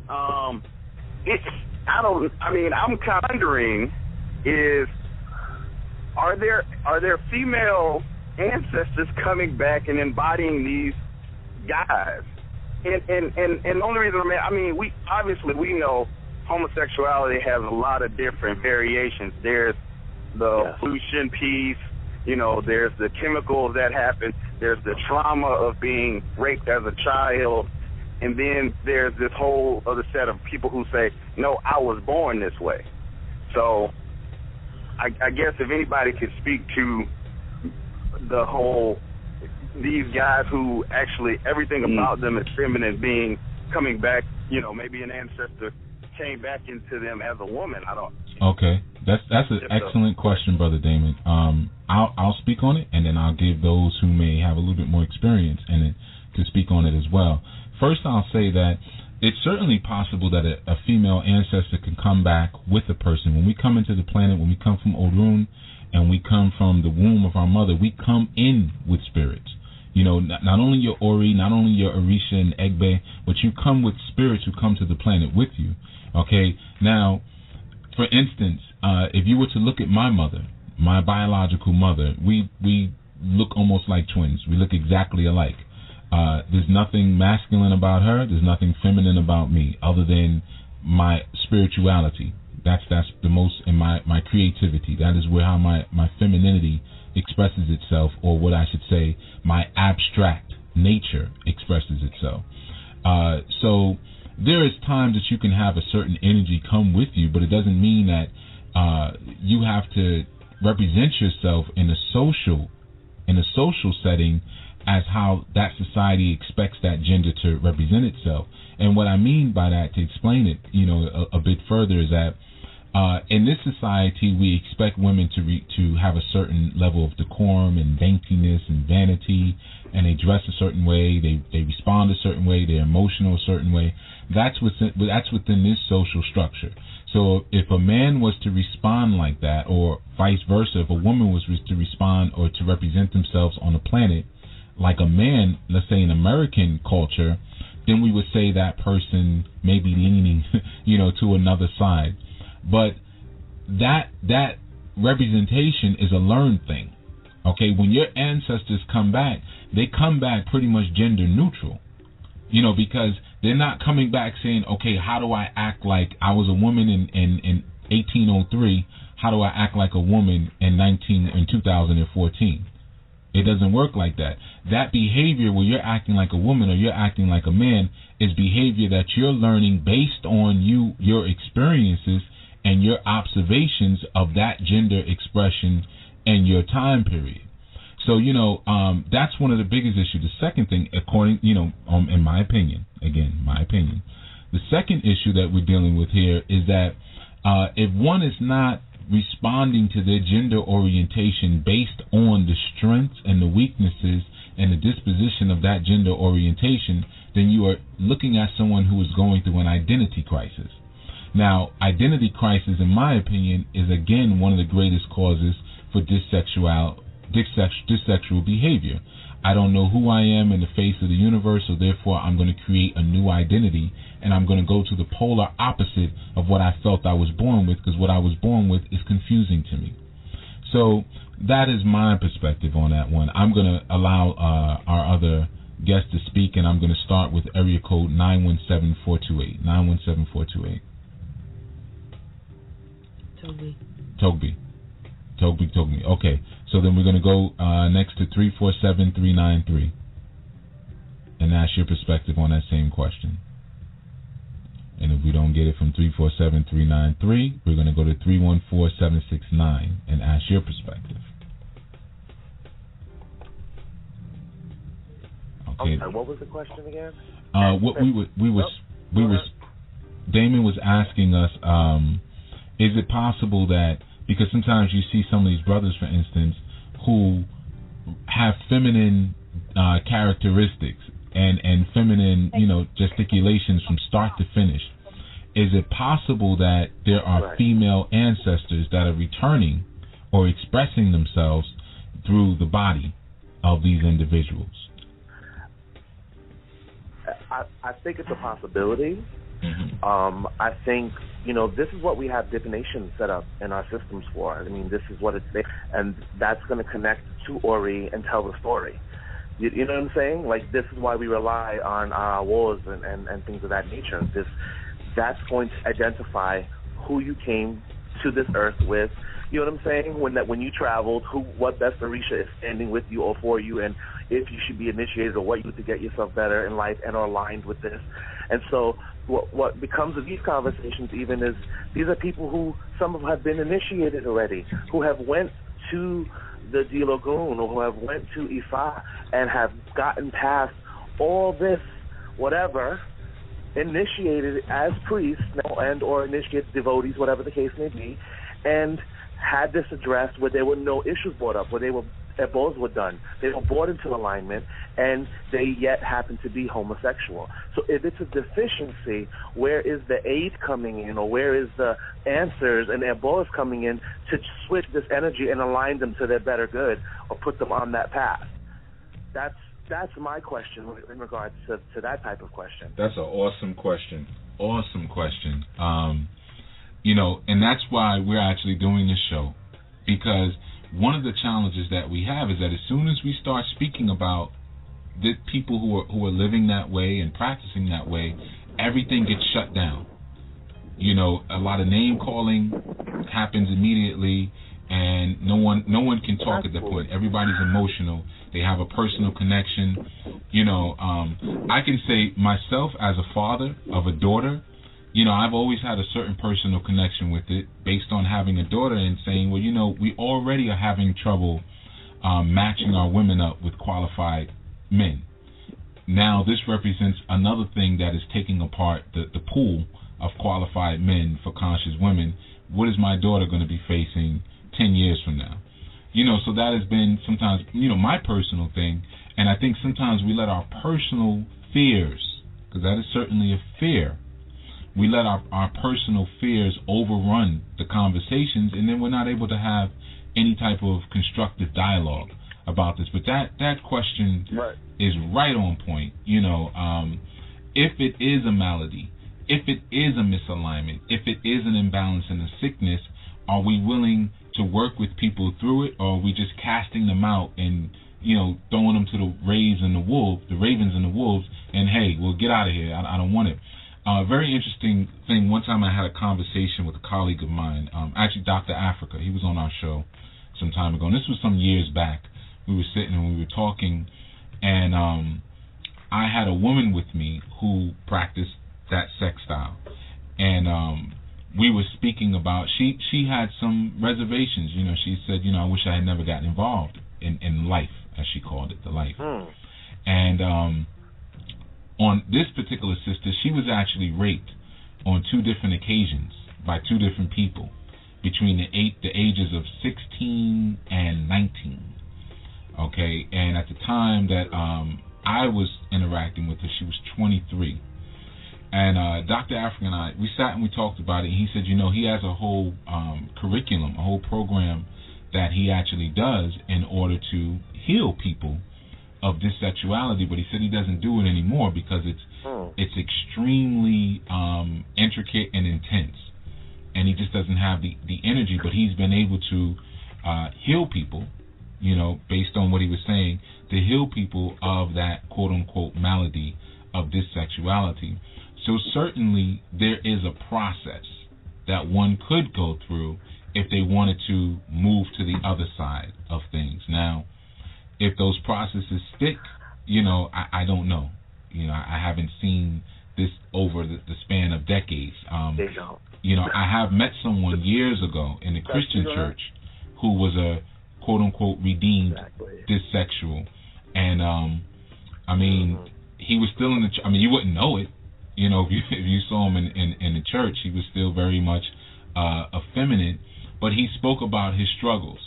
[SPEAKER 3] I'm kind of wondering, are there female ancestors coming back and embodying these guys? And the only reason we know homosexuality has a lot of different variations. There's the pollution piece, there's the chemicals that happen, there's the trauma of being raped as a child, and then there's this whole other set of people who say, no, I was born this way. So I guess if anybody could speak to the whole, these guys who actually everything about them is feminine, coming back, maybe an ancestor came back into them as a woman.
[SPEAKER 7] Okay, that's an excellent question, Brother Damon. I'll speak on it, and then I'll give those who may have a little bit more experience in it to speak on it as well. First, I'll say that it's certainly possible that a female ancestor can come back with a person. When we come into the planet, when we come from Orun, and we come from the womb of our mother, we come in with spirits. Not only your Ori, not only your Orisha and Egbe, but you come with spirits who come to the planet with you. Okay? Now, for instance, if you were to look at my mother, my biological mother, we look almost like twins. We look exactly alike. There's nothing masculine about her. There's nothing feminine about me other than my spirituality. That's the most, in my creativity. That is where how my femininity expresses itself, or what I should say, my abstract nature expresses itself. So there is times that you can have a certain energy come with you, but it doesn't mean that you have to represent yourself in a social setting as how that society expects that gender to represent itself. And what I mean by that, to explain it, a bit further, is that in this society, we expect women to have a certain level of decorum and daintiness and vanity, and they dress a certain way, they respond a certain way, they're emotional a certain way. That's within this social structure. So if a man was to respond like that, or vice versa, if a woman was to respond or to represent themselves on the planet like a man, let's say in American culture, then we would say that person may be leaning, to another side. But that representation is a learned thing. Okay, when your ancestors come back, they come back pretty much gender neutral. Because they're not coming back saying, okay, how do I act like I was a woman in 1803? How do I act like a woman in 2014? It doesn't work like that. That behavior where you're acting like a woman or you're acting like a man is behavior that you're learning based on your experiences and your observations of that gender expression and your time period. So, that's one of the biggest issues. The second thing, according, in my opinion, the second issue that we're dealing with here is that if one is not responding to their gender orientation based on the strengths and the weaknesses and the disposition of that gender orientation, then you are looking at someone who is going through an identity crisis. Now, identity crisis, in my opinion, is again one of the greatest causes for dissexual behavior. I don't know who I am in the face of the universe, so therefore I'm going to create a new identity, and I'm going to go to the polar opposite of what I felt I was born with, because what I was born with is confusing to me. So that is my perspective on that one. I'm going to allow our other guests to speak, and I'm going to start with area code 917-428. 917-428. Togbi. Okay, so then we're going to go next to 347-393 and ask your perspective on that same question. And if we don't get it from 347-393, we're going to go to 314-769 and ask your perspective. Okay.
[SPEAKER 12] What was the question again?
[SPEAKER 7] Damon was asking us, is it possible that, because sometimes you see some of these brothers, for instance, who have feminine characteristics and feminine, gesticulations from start to finish. Is it possible that there are female ancestors that are returning or expressing themselves through the body of these individuals?
[SPEAKER 12] I think it's a possibility.
[SPEAKER 7] Mm-hmm.
[SPEAKER 12] I think, this is what we have divination set up in our systems for. I mean, this is what it's, and that's going to connect to Ori and tell the story. You know what I'm saying? Like, this is why we rely on our wars and things of that nature. That's going to identify who you came to this earth with. You know what I'm saying? When you traveled, what best Orisha is standing with you or for you, and if you should be initiated or what you do to get yourself better in life and are aligned with this. And so what becomes of these conversations even is these are people who some of have been initiated already, who have went to the D Lagoon or who have went to Ifa and have gotten past all this whatever, initiated as priests and or initiated devotees, whatever the case may be, and had this addressed where there were no issues brought up, where Ebolas were done. They were brought into alignment, and they yet happen to be homosexual. So if it's a deficiency, where is the aid coming in, or where is the answers and Ebolas coming in to switch this energy and align them to their better good or put them on that path? That's my question in regards to that type of question.
[SPEAKER 7] That's an awesome question. Awesome question. And that's why we're actually doing this show, because one of the challenges that we have is that as soon as we start speaking about the people who are living that way and practicing that way, everything gets shut down. A lot of name calling happens immediately, and no one can talk at that point. Everybody's emotional. They have a personal connection. I can say myself as a father of a daughter, I've always had a certain personal connection with it based on having a daughter and saying, well, we already are having trouble matching our women up with qualified men. Now this represents another thing that is taking apart the pool of qualified men for conscious women, what is my daughter going to be facing 10 years from now? So that has been sometimes, my personal thing. And I think sometimes we let our personal fears, because that is certainly a fear, we let our personal fears overrun the conversations, and then we're not able to have any type of constructive dialogue about this. But that question is right on point. If it is a malady, if it is a misalignment, if it is an imbalance and a sickness, are we willing to work with people through it, or are we just casting them out and throwing them to the ravens and the wolves, and hey, we'll get out of here. I don't want it. Very interesting thing. One time I had a conversation with a colleague of mine, actually Dr. Africa. He was on our show some time ago, and this was some years back. We were sitting and we were talking, and I had a woman with me who practiced that sex style, and we were speaking about, she had some reservations. She said, I wish I had never gotten involved in life, as she called it, the life. And on this particular sister, she was actually raped on 2 different occasions by 2 different people between the ages of 16 and 19. Okay, and at the time that I was interacting with her, she was 23. And Dr. Africa and I, we sat and we talked about it, and he said, he has a whole curriculum, a whole program that he actually does in order to heal people of this sexuality, but he said he doesn't do it anymore because it's extremely intricate and intense, and he just doesn't have the energy. But he's been able to heal people, based on what he was saying, to heal people of that quote-unquote malady of this sexuality. So certainly there is a process that one could go through if they wanted to move to the other side of things. Now, if those processes stick, I don't know. I haven't seen this over the span of decades. I have met someone years ago in the Christian church who was a quote-unquote redeemed dissexual. And, he was still in the you wouldn't know it. If you saw him in the church, he was still very much effeminate, but he spoke about his struggles,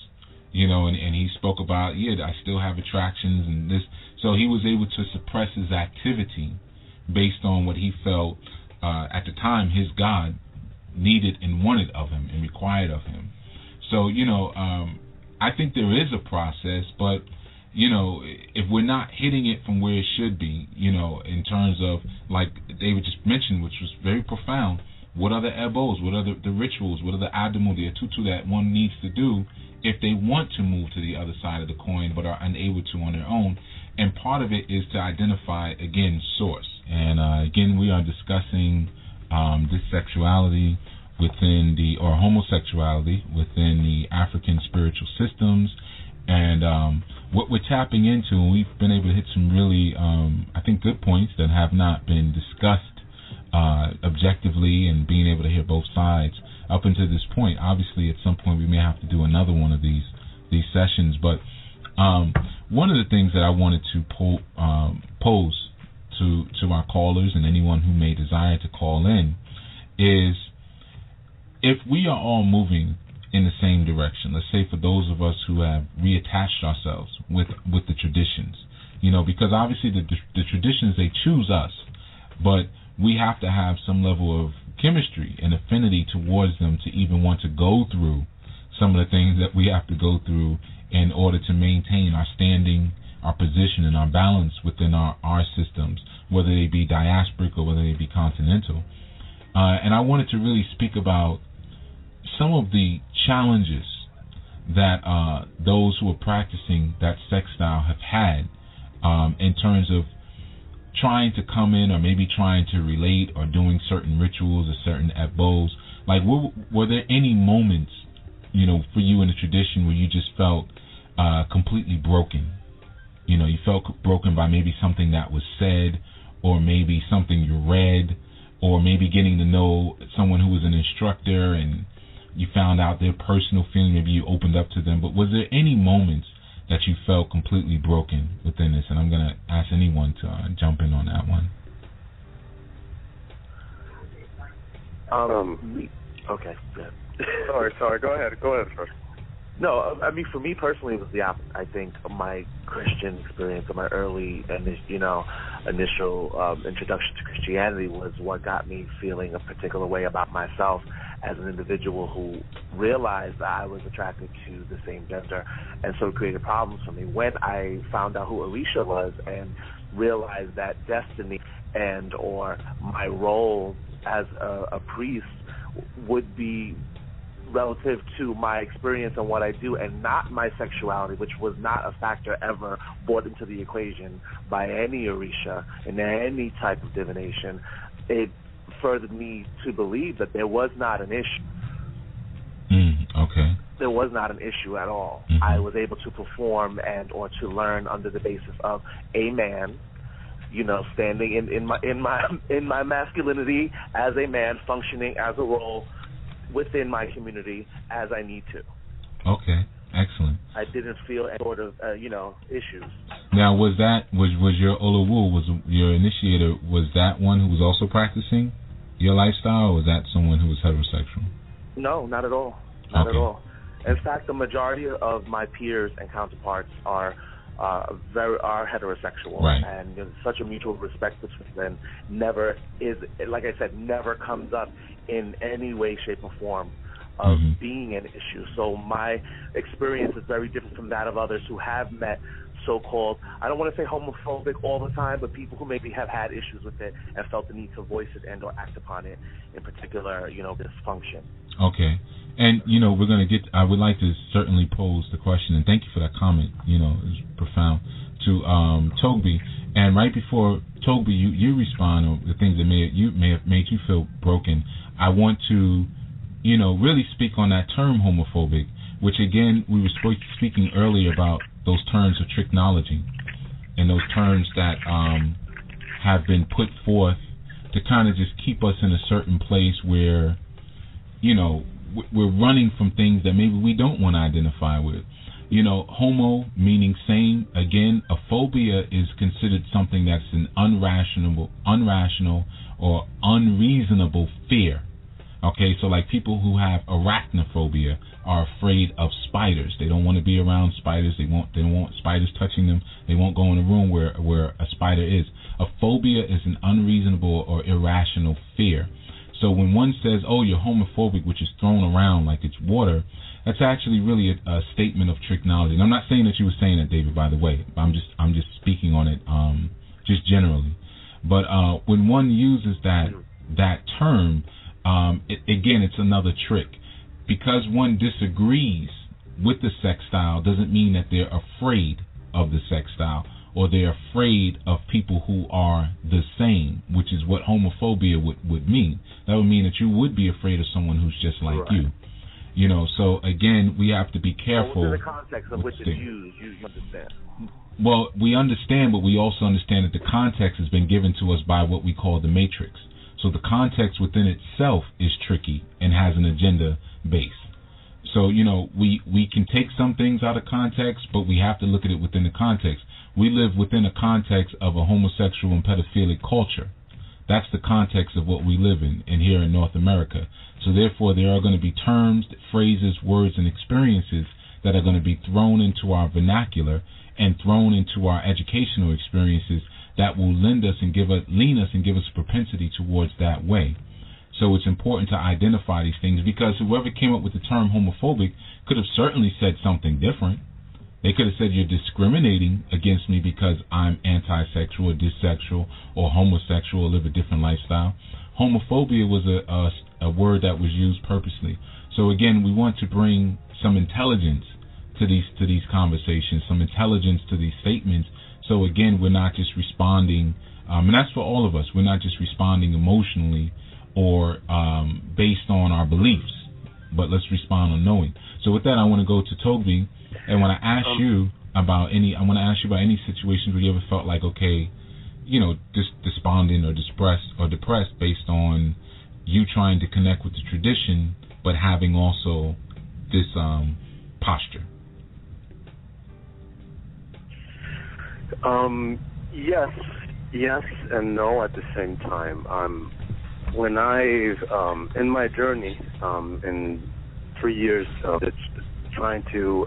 [SPEAKER 7] and he spoke about, I still have attractions and this. So he was able to suppress his activity based on what he felt at the time his God needed and wanted of him and required of him. So, I think there is a process, but if we're not hitting it from where it should be, in terms of, like David just mentioned, which was very profound, what are the ebos, what are the rituals, what are the adamu, the atutu that one needs to do if they want to move to the other side of the coin but are unable to on their own. And part of it is to identify, again, source. And again, we are discussing this sexuality or homosexuality within the African spiritual systems. And what we're tapping into, and we've been able to hit some really, I think, good points that have not been discussed objectively, and being able to hear both sides up until this point. Obviously, at some point, we may have to do another one of these sessions. But one of the things that I wanted to pose to our callers and anyone who may desire to call in is, if we are all moving in the same direction, let's say for those of us who have reattached ourselves with the traditions, because obviously the traditions, they choose us, but we have to have some level of chemistry and affinity towards them to even want to go through some of the things that we have to go through in order to maintain our standing, our position, and our balance within our systems, whether they be diasporic or whether they be continental. And I wanted to really speak about some of the challenges that those who are practicing that sex style have had in terms of trying to come in, or maybe trying to relate, or doing certain rituals or certain ebos. Like, were there any moments, for you in the tradition where you just felt completely broken? You felt broken by maybe something that was said, or maybe something you read, or maybe getting to know someone who was an instructor and you found out their personal feeling, maybe you opened up to them. But was there any moments that you felt completely broken within this? And I'm going to ask anyone to jump in on that one.
[SPEAKER 12] Okay. Yeah. Sorry. Go ahead first. No, I mean, for me personally, it was the opposite. I think my Christian experience, or my early, initial introduction to Christianity was what got me feeling a particular way about myself as an individual who realized that I was attracted to the same gender, and so it created problems for me. When I found out who Orisha was and realized that destiny and or my role as a priest would be relative to my experience and what I do, and not my sexuality, which was not a factor ever brought into the equation by any Orisha in any type of divination, it furthered me to believe that there was not an issue.
[SPEAKER 7] Okay.
[SPEAKER 12] There was not an issue at all.
[SPEAKER 7] Mm-hmm.
[SPEAKER 12] I was able to perform and or to learn under the basis of a man, standing in my masculinity as a man, functioning as a role within my community as I need to.
[SPEAKER 7] Okay, excellent.
[SPEAKER 12] I didn't feel any sort of issues.
[SPEAKER 7] Now, was your Olowu, was your initiator, was that one who was also practicing your lifestyle, or was that someone who was heterosexual?
[SPEAKER 12] No, not at all. Not at all. In fact, the majority of my peers and counterparts are heterosexual,
[SPEAKER 7] right.
[SPEAKER 12] And such a mutual respect between them never is, like I said, never comes up in any way, shape, or form of being an issue. So my experience is very different from that of others who have met so-called, I don't want to say homophobic all the time, but people who maybe have had issues with it and felt the need to voice it and or act upon it, in particular, dysfunction.
[SPEAKER 7] Okay. And, we're going to get, I would like to certainly pose the question, and thank you for that comment, it was profound, to Togbi. And right before, Togbi, you respond on the things that may have made you feel broken, I want to, really speak on that term homophobic, which again, we were speaking earlier about those terms of tricknology and those terms that have been put forth to kind of just keep us in a certain place where, we're running from things that maybe we don't want to identify with. Homo meaning same. Again, a phobia is considered something that's an unrational or unreasonable fear. Okay, so like people who have arachnophobia are afraid of spiders. They don't want to be around spiders. They don't want spiders touching them. They won't go in a room where a spider is. A phobia is an unreasonable or irrational fear. So when one says, "Oh, you're homophobic," which is thrown around like it's water, that's actually really a statement of tricknology. And I'm not saying that you were saying that, David, by the way. I'm just speaking on it just generally. But when one uses that term, again, it's another trick. Because one disagrees with the sex style doesn't mean that they're afraid of the sex style, or they're afraid of people who are the same, which is what homophobia would mean. That would mean that you would be afraid of someone who's just like you. So again, we have to be careful.
[SPEAKER 12] So within the context of which it's used, you understand.
[SPEAKER 7] Well, we understand, but we also understand that the context has been given to us by what we call the matrix. So the context within itself is tricky and has an agenda base. So, we can take some things out of context, but we have to look at it within the context. We live within a context of a homosexual and pedophilic culture. That's the context of what we live in here in North America. So therefore, there are going to be terms, phrases, words, and experiences that are going to be thrown into our vernacular and thrown into our educational experiences that will lean us and give us a propensity towards that way. So it's important to identify these things, because whoever came up with the term homophobic could have certainly said something different. They could have said you're discriminating against me because I'm anti-sexual or dissexual or homosexual or live a different lifestyle. Homophobia was a word that was used purposely. So again, we want to bring some intelligence to these conversations, some intelligence to these statements. So again, we're not just responding, and that's for all of us. We're not just responding emotionally or based on our beliefs, but let's respond on knowing. So with that, I want to go to Togbi, and when I ask you about any situations where you ever felt like, okay, just despondent or depressed based on you trying to connect with the tradition, but having also this posture.
[SPEAKER 6] Yes and no at the same time. When I've in my journey in 3 years trying to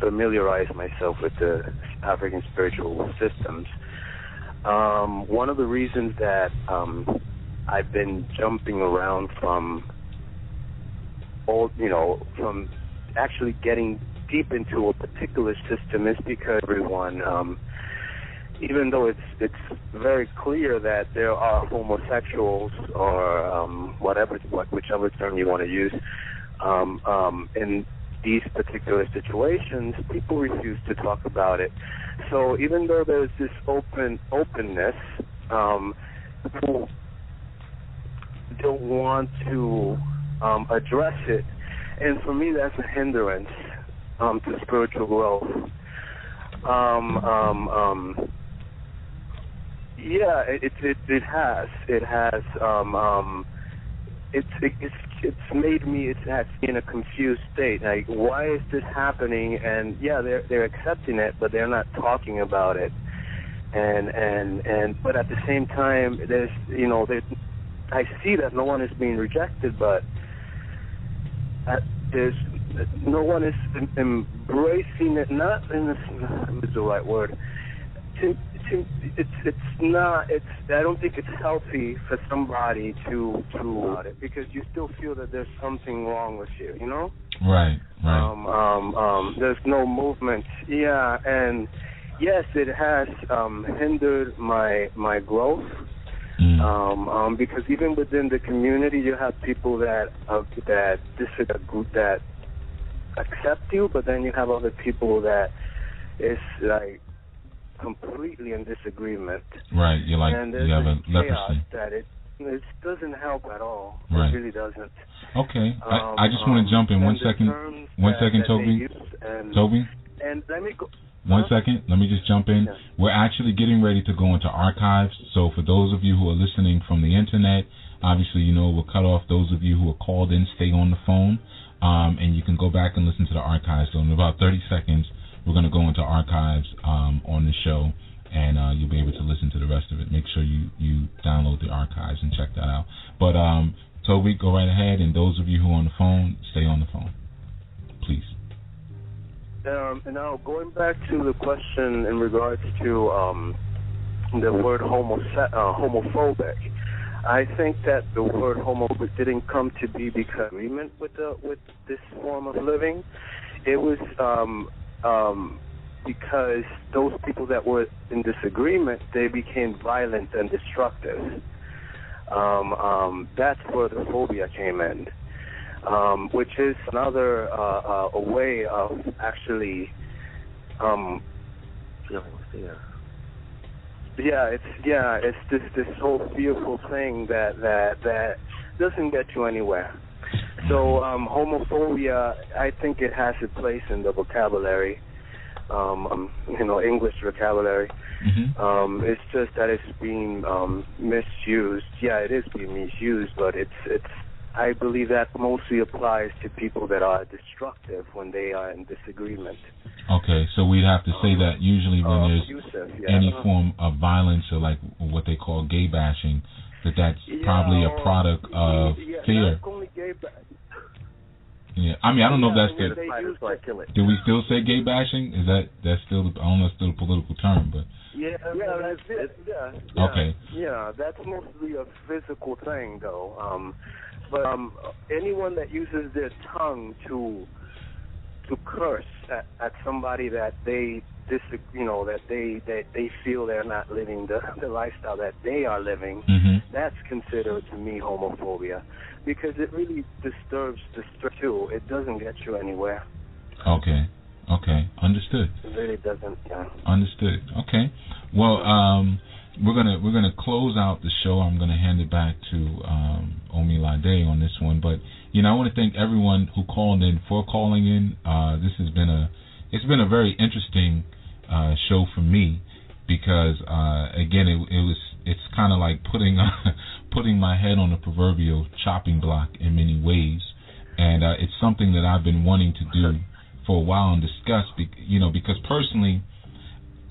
[SPEAKER 6] familiarize myself with the African spiritual systems. One of the reasons that I've been jumping around from from actually getting deep into a particular system is because everyone, even though it's very clear that there are homosexuals or whichever term you want to use, in these particular situations, people refuse to talk about it. So even though there's this openness, people don't want to address it, and for me, that's a hindrance to spiritual growth. Yeah, it has. It's made me. It has in a confused state. Like, why is this happening? And yeah, they're accepting it, but they're not talking about it. And but at the same time, there's I see that no one is being rejected, but no one is embracing it. Not in this is the right word. It's not. I don't think it's healthy for somebody to about it, because you still feel that there's something wrong with you. You know.
[SPEAKER 7] Right.
[SPEAKER 6] There's no movement. Yeah, and yes, it has hindered my growth. Because even within the community, you have people that accept you, but then you have other people that is like completely in disagreement.
[SPEAKER 7] Right, you have a leprosy.
[SPEAKER 6] That it doesn't help at all.
[SPEAKER 7] Right.
[SPEAKER 6] It really doesn't.
[SPEAKER 7] Okay, I just want to jump in 1 second. 1 second, Togbi. Togbi.
[SPEAKER 6] And let me go.
[SPEAKER 7] 1 second, let me just jump in.
[SPEAKER 6] Yes.
[SPEAKER 7] We're actually getting ready to go into archives. So for those of you who are listening from the internet, obviously, we'll cut off those of you who are called in, stay on the phone, and you can go back and listen to the archives. So in about 30 seconds, we're going to go into archives on the show, and you'll be able to listen to the rest of it. Make sure you download the archives and check that out. But Togbi, go right ahead, and those of you who are on the phone, stay on the phone, please.
[SPEAKER 6] Now, going back to the question in regards to the word homophobic, I think that the word homophobic didn't come to be because agreement with this form of living. It was because those people that were in disagreement, they became violent and destructive. That's where the phobia came in. Which is another a way of actually it's this whole fearful thing that doesn't get you anywhere. So homophobia, I think it has a place in the vocabulary, English vocabulary.
[SPEAKER 7] Mm-hmm.
[SPEAKER 6] It's just that it's being misused. Yeah, it is being misused, but it's I believe that mostly applies to people that are destructive when they are in disagreement.
[SPEAKER 7] Okay, so we'd have to say that usually when there's
[SPEAKER 6] abusive,
[SPEAKER 7] any form of violence or like what they call gay bashing, that's probably a product of fear.
[SPEAKER 6] Not only gay
[SPEAKER 7] Yeah, I mean, I don't know if that's the. Do we still say gay bashing? Is that's still? I don't know if it's still a political term, but.
[SPEAKER 6] Yeah, that's it. Yeah.
[SPEAKER 7] Okay.
[SPEAKER 6] Yeah, that's mostly a physical thing, though. But anyone that uses their tongue to curse at somebody that they that they feel they're not living the lifestyle that they are living, that's considered to me homophobia, because it really disturbs the spirit too. It doesn't get you anywhere.
[SPEAKER 7] Okay, understood.
[SPEAKER 6] It really doesn't. Yeah.
[SPEAKER 7] Understood. Okay. Well, we're gonna close out the show. I'm gonna hand it back to Omi Lade on this one, but I want to thank everyone who called in for calling in. This has been a very interesting show for me, because again it's kind of like putting my head on the proverbial chopping block in many ways, and it's something that I've been wanting to do for a while and discuss, because personally,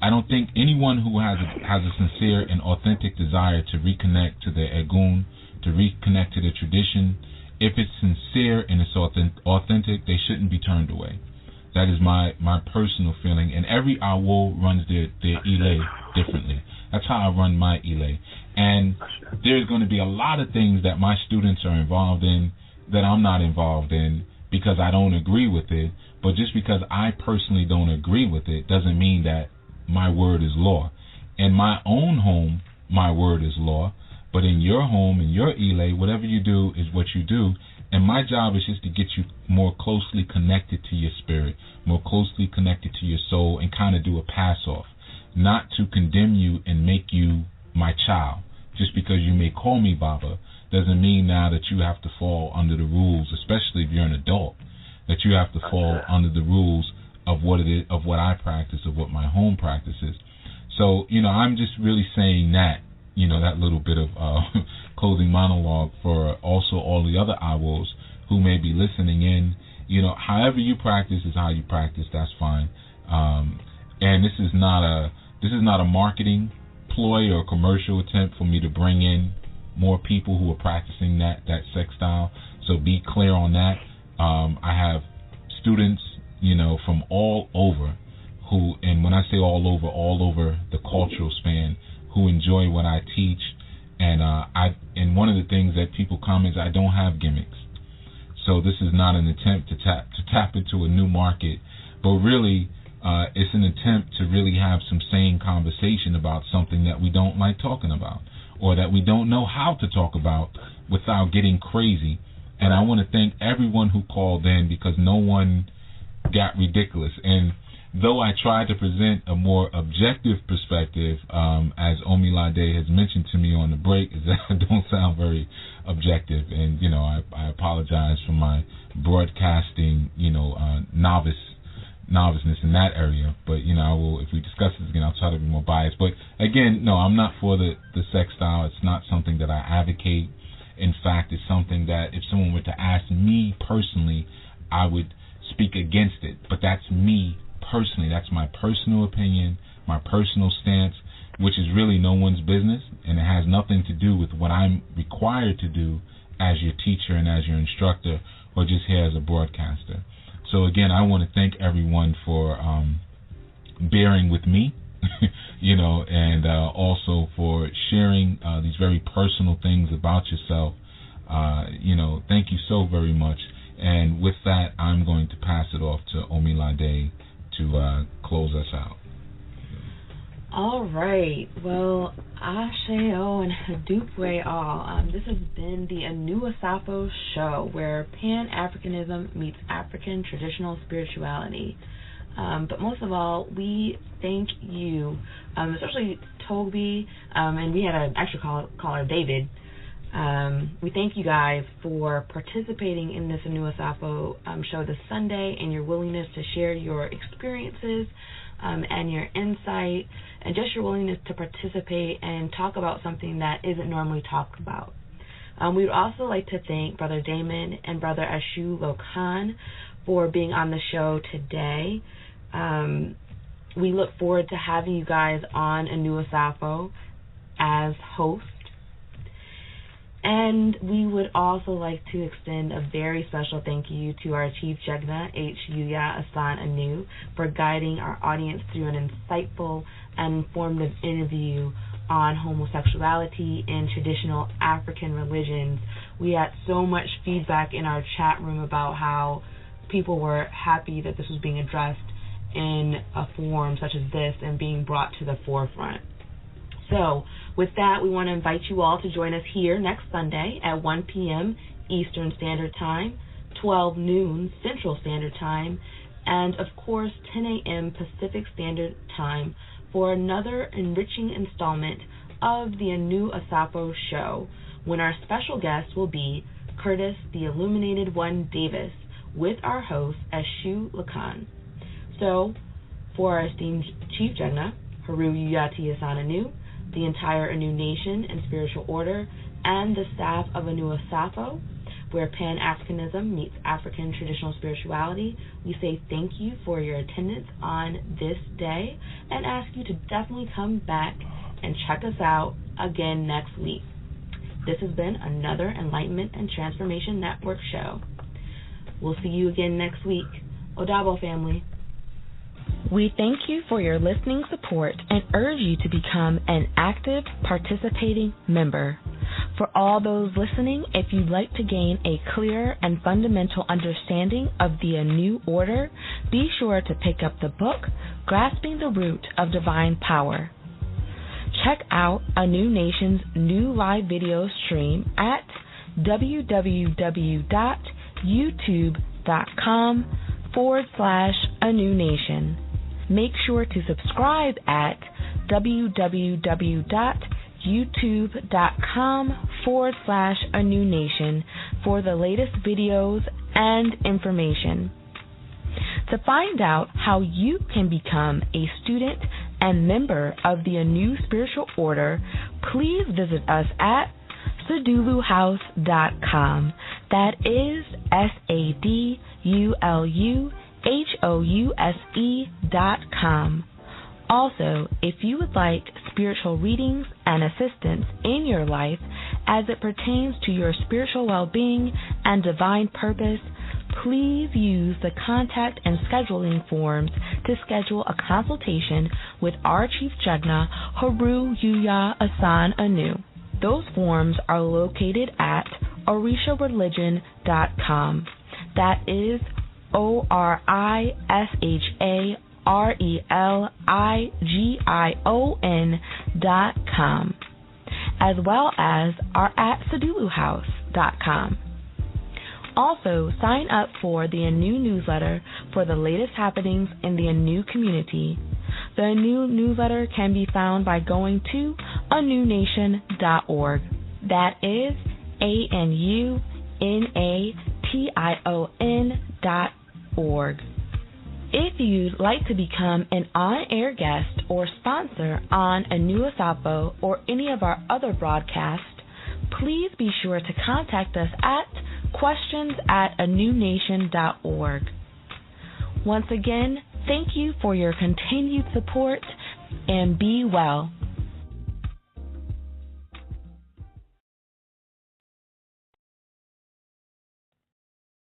[SPEAKER 7] I don't think anyone who has a sincere and authentic desire to reconnect to their Egun, to reconnect to their tradition, if it's sincere and it's authentic, they shouldn't be turned away. That is my personal feeling. And every Awo runs their Ile differently. That's how I run my Ile. And there's going to be a lot of things that my students are involved in that I'm not involved in because I don't agree with it. But just because I personally don't agree with it doesn't mean that my word is law. In my own home, my word is law. But in your home, in your Ile, whatever you do is what you do. And my job is just to get you more closely connected to your spirit, more closely connected to your soul, and kind of do a pass-off. Not to condemn you and make you my child. Just because you may call me Baba doesn't mean now that you have to fall under the rules, especially if you're an adult, that you have to fall under the rules of what it is, of what I practice, of what my home practices. So, I'm just really saying that, that little bit of closing monologue for also all the other Awos who may be listening in. However you practice is how you practice. That's fine. And this is not a marketing ploy or commercial attempt for me to bring in more people who are practicing that sex style. So be clear on that. I have students, from all over who, and when I say all over the cultural span, who enjoy what I teach. And one of the things that people comment is I don't have gimmicks. So this is not an attempt to tap into a new market, but really it's an attempt to really have some sane conversation about something that we don't like talking about, or that we don't know how to talk about without getting crazy. And I want to thank everyone who called in because no one got ridiculous. And though I tried to present a more objective perspective, as Omilade has mentioned to me on the break, is that I don't sound very objective. And, I apologize for my broadcasting, noviceness in that area. But, I will, if we discuss this again, I'll try to be more biased. But, again, no, I'm not for the sex style. It's not something that I advocate. In fact, it's something that if someone were to ask me personally, I would speak against it. But that's me personally. That's my personal opinion, my personal stance, which is really no one's business, and it has nothing to do with what I'm required to do as your teacher and as your instructor, or just here as a broadcaster. So again, I want to thank everyone for bearing with me, and also for sharing these very personal things about yourself. Thank you so very much. And with that, I'm going to pass it off to Omilade to close us out.
[SPEAKER 2] All right. Well, Asheo and Hadupwe all. This has been the Anu Asafo show, where Pan-Africanism meets African traditional spirituality. But most of all, we thank you, especially Togbi, and we had an extra caller, David. We thank you guys for participating in this Anu Asafo show this Sunday, and your willingness to share your experiences and your insight, and just your willingness to participate and talk about something that isn't normally talked about. We would also like to thank Brother Damon and Brother Ashu Lokan for being on the show today. We look forward to having you guys on Anu Asafo as hosts. And we would also like to extend a very special thank you to our Chief Jegna, H. Yuya Asan Anu, for guiding our audience through an insightful and informative interview on homosexuality in traditional African religions. We had so much feedback in our chat room about how people were happy that this was being addressed in a forum such as this and being brought to the forefront. So, with that, we want to invite you all to join us here next Sunday at 1 p.m. Eastern Standard Time, 12 noon Central Standard Time, and, of course, 10 a.m. Pacific Standard Time for another enriching installment of the Anu Asafo show, when our special guest will be Curtis the Illuminated One Davis with our host, Ashu Lakan. So, for our esteemed Chief Jegna, Haru Yuyati Asan Anu, the entire Anu Nation and Spiritual Order, and the staff of Anu Asafo, where Pan-Africanism meets African traditional spirituality, we say thank you for your attendance on this day and ask you to definitely come back and check us out again next week. This has been another Enlightenment and Transformation Network show. We'll see you again next week. Odabo family. We thank you for your listening support and urge you to become an active, participating member. For all those listening, if you'd like to gain a clear and fundamental understanding of the New Order, be sure to pick up the book, Grasping the Root of Divine Power. Check out A New Nation's new live video stream at www.youtube.com/A New Nation. Make sure to subscribe at www.youtube.com/A New Nation for the latest videos and information. To find out how you can become a student and member of the Anu Spiritual Order, please visit us at saduluhouse.com. That is SADULUHOUSE.com. Also, if you would like spiritual readings and assistance in your life as it pertains to your spiritual well-being and divine purpose, please use the contact and scheduling forms to schedule a consultation with our Chief Jegna, Haru Yuya Asan Anu. Those forms are located at orishareligion.com. That is ORISHARELIGION.com, as well as are at saduluhouse.com. Also, sign up for the Anu newsletter for the latest happenings in the Anu community. The Anu newsletter can be found by going to anunation.org. That is ANUNATION.org. If you'd like to become an on-air guest or sponsor on Anu Asafo or any of our other broadcasts, please be sure to contact us at questions@anunation.org. Once again, thank you for your continued support and be well.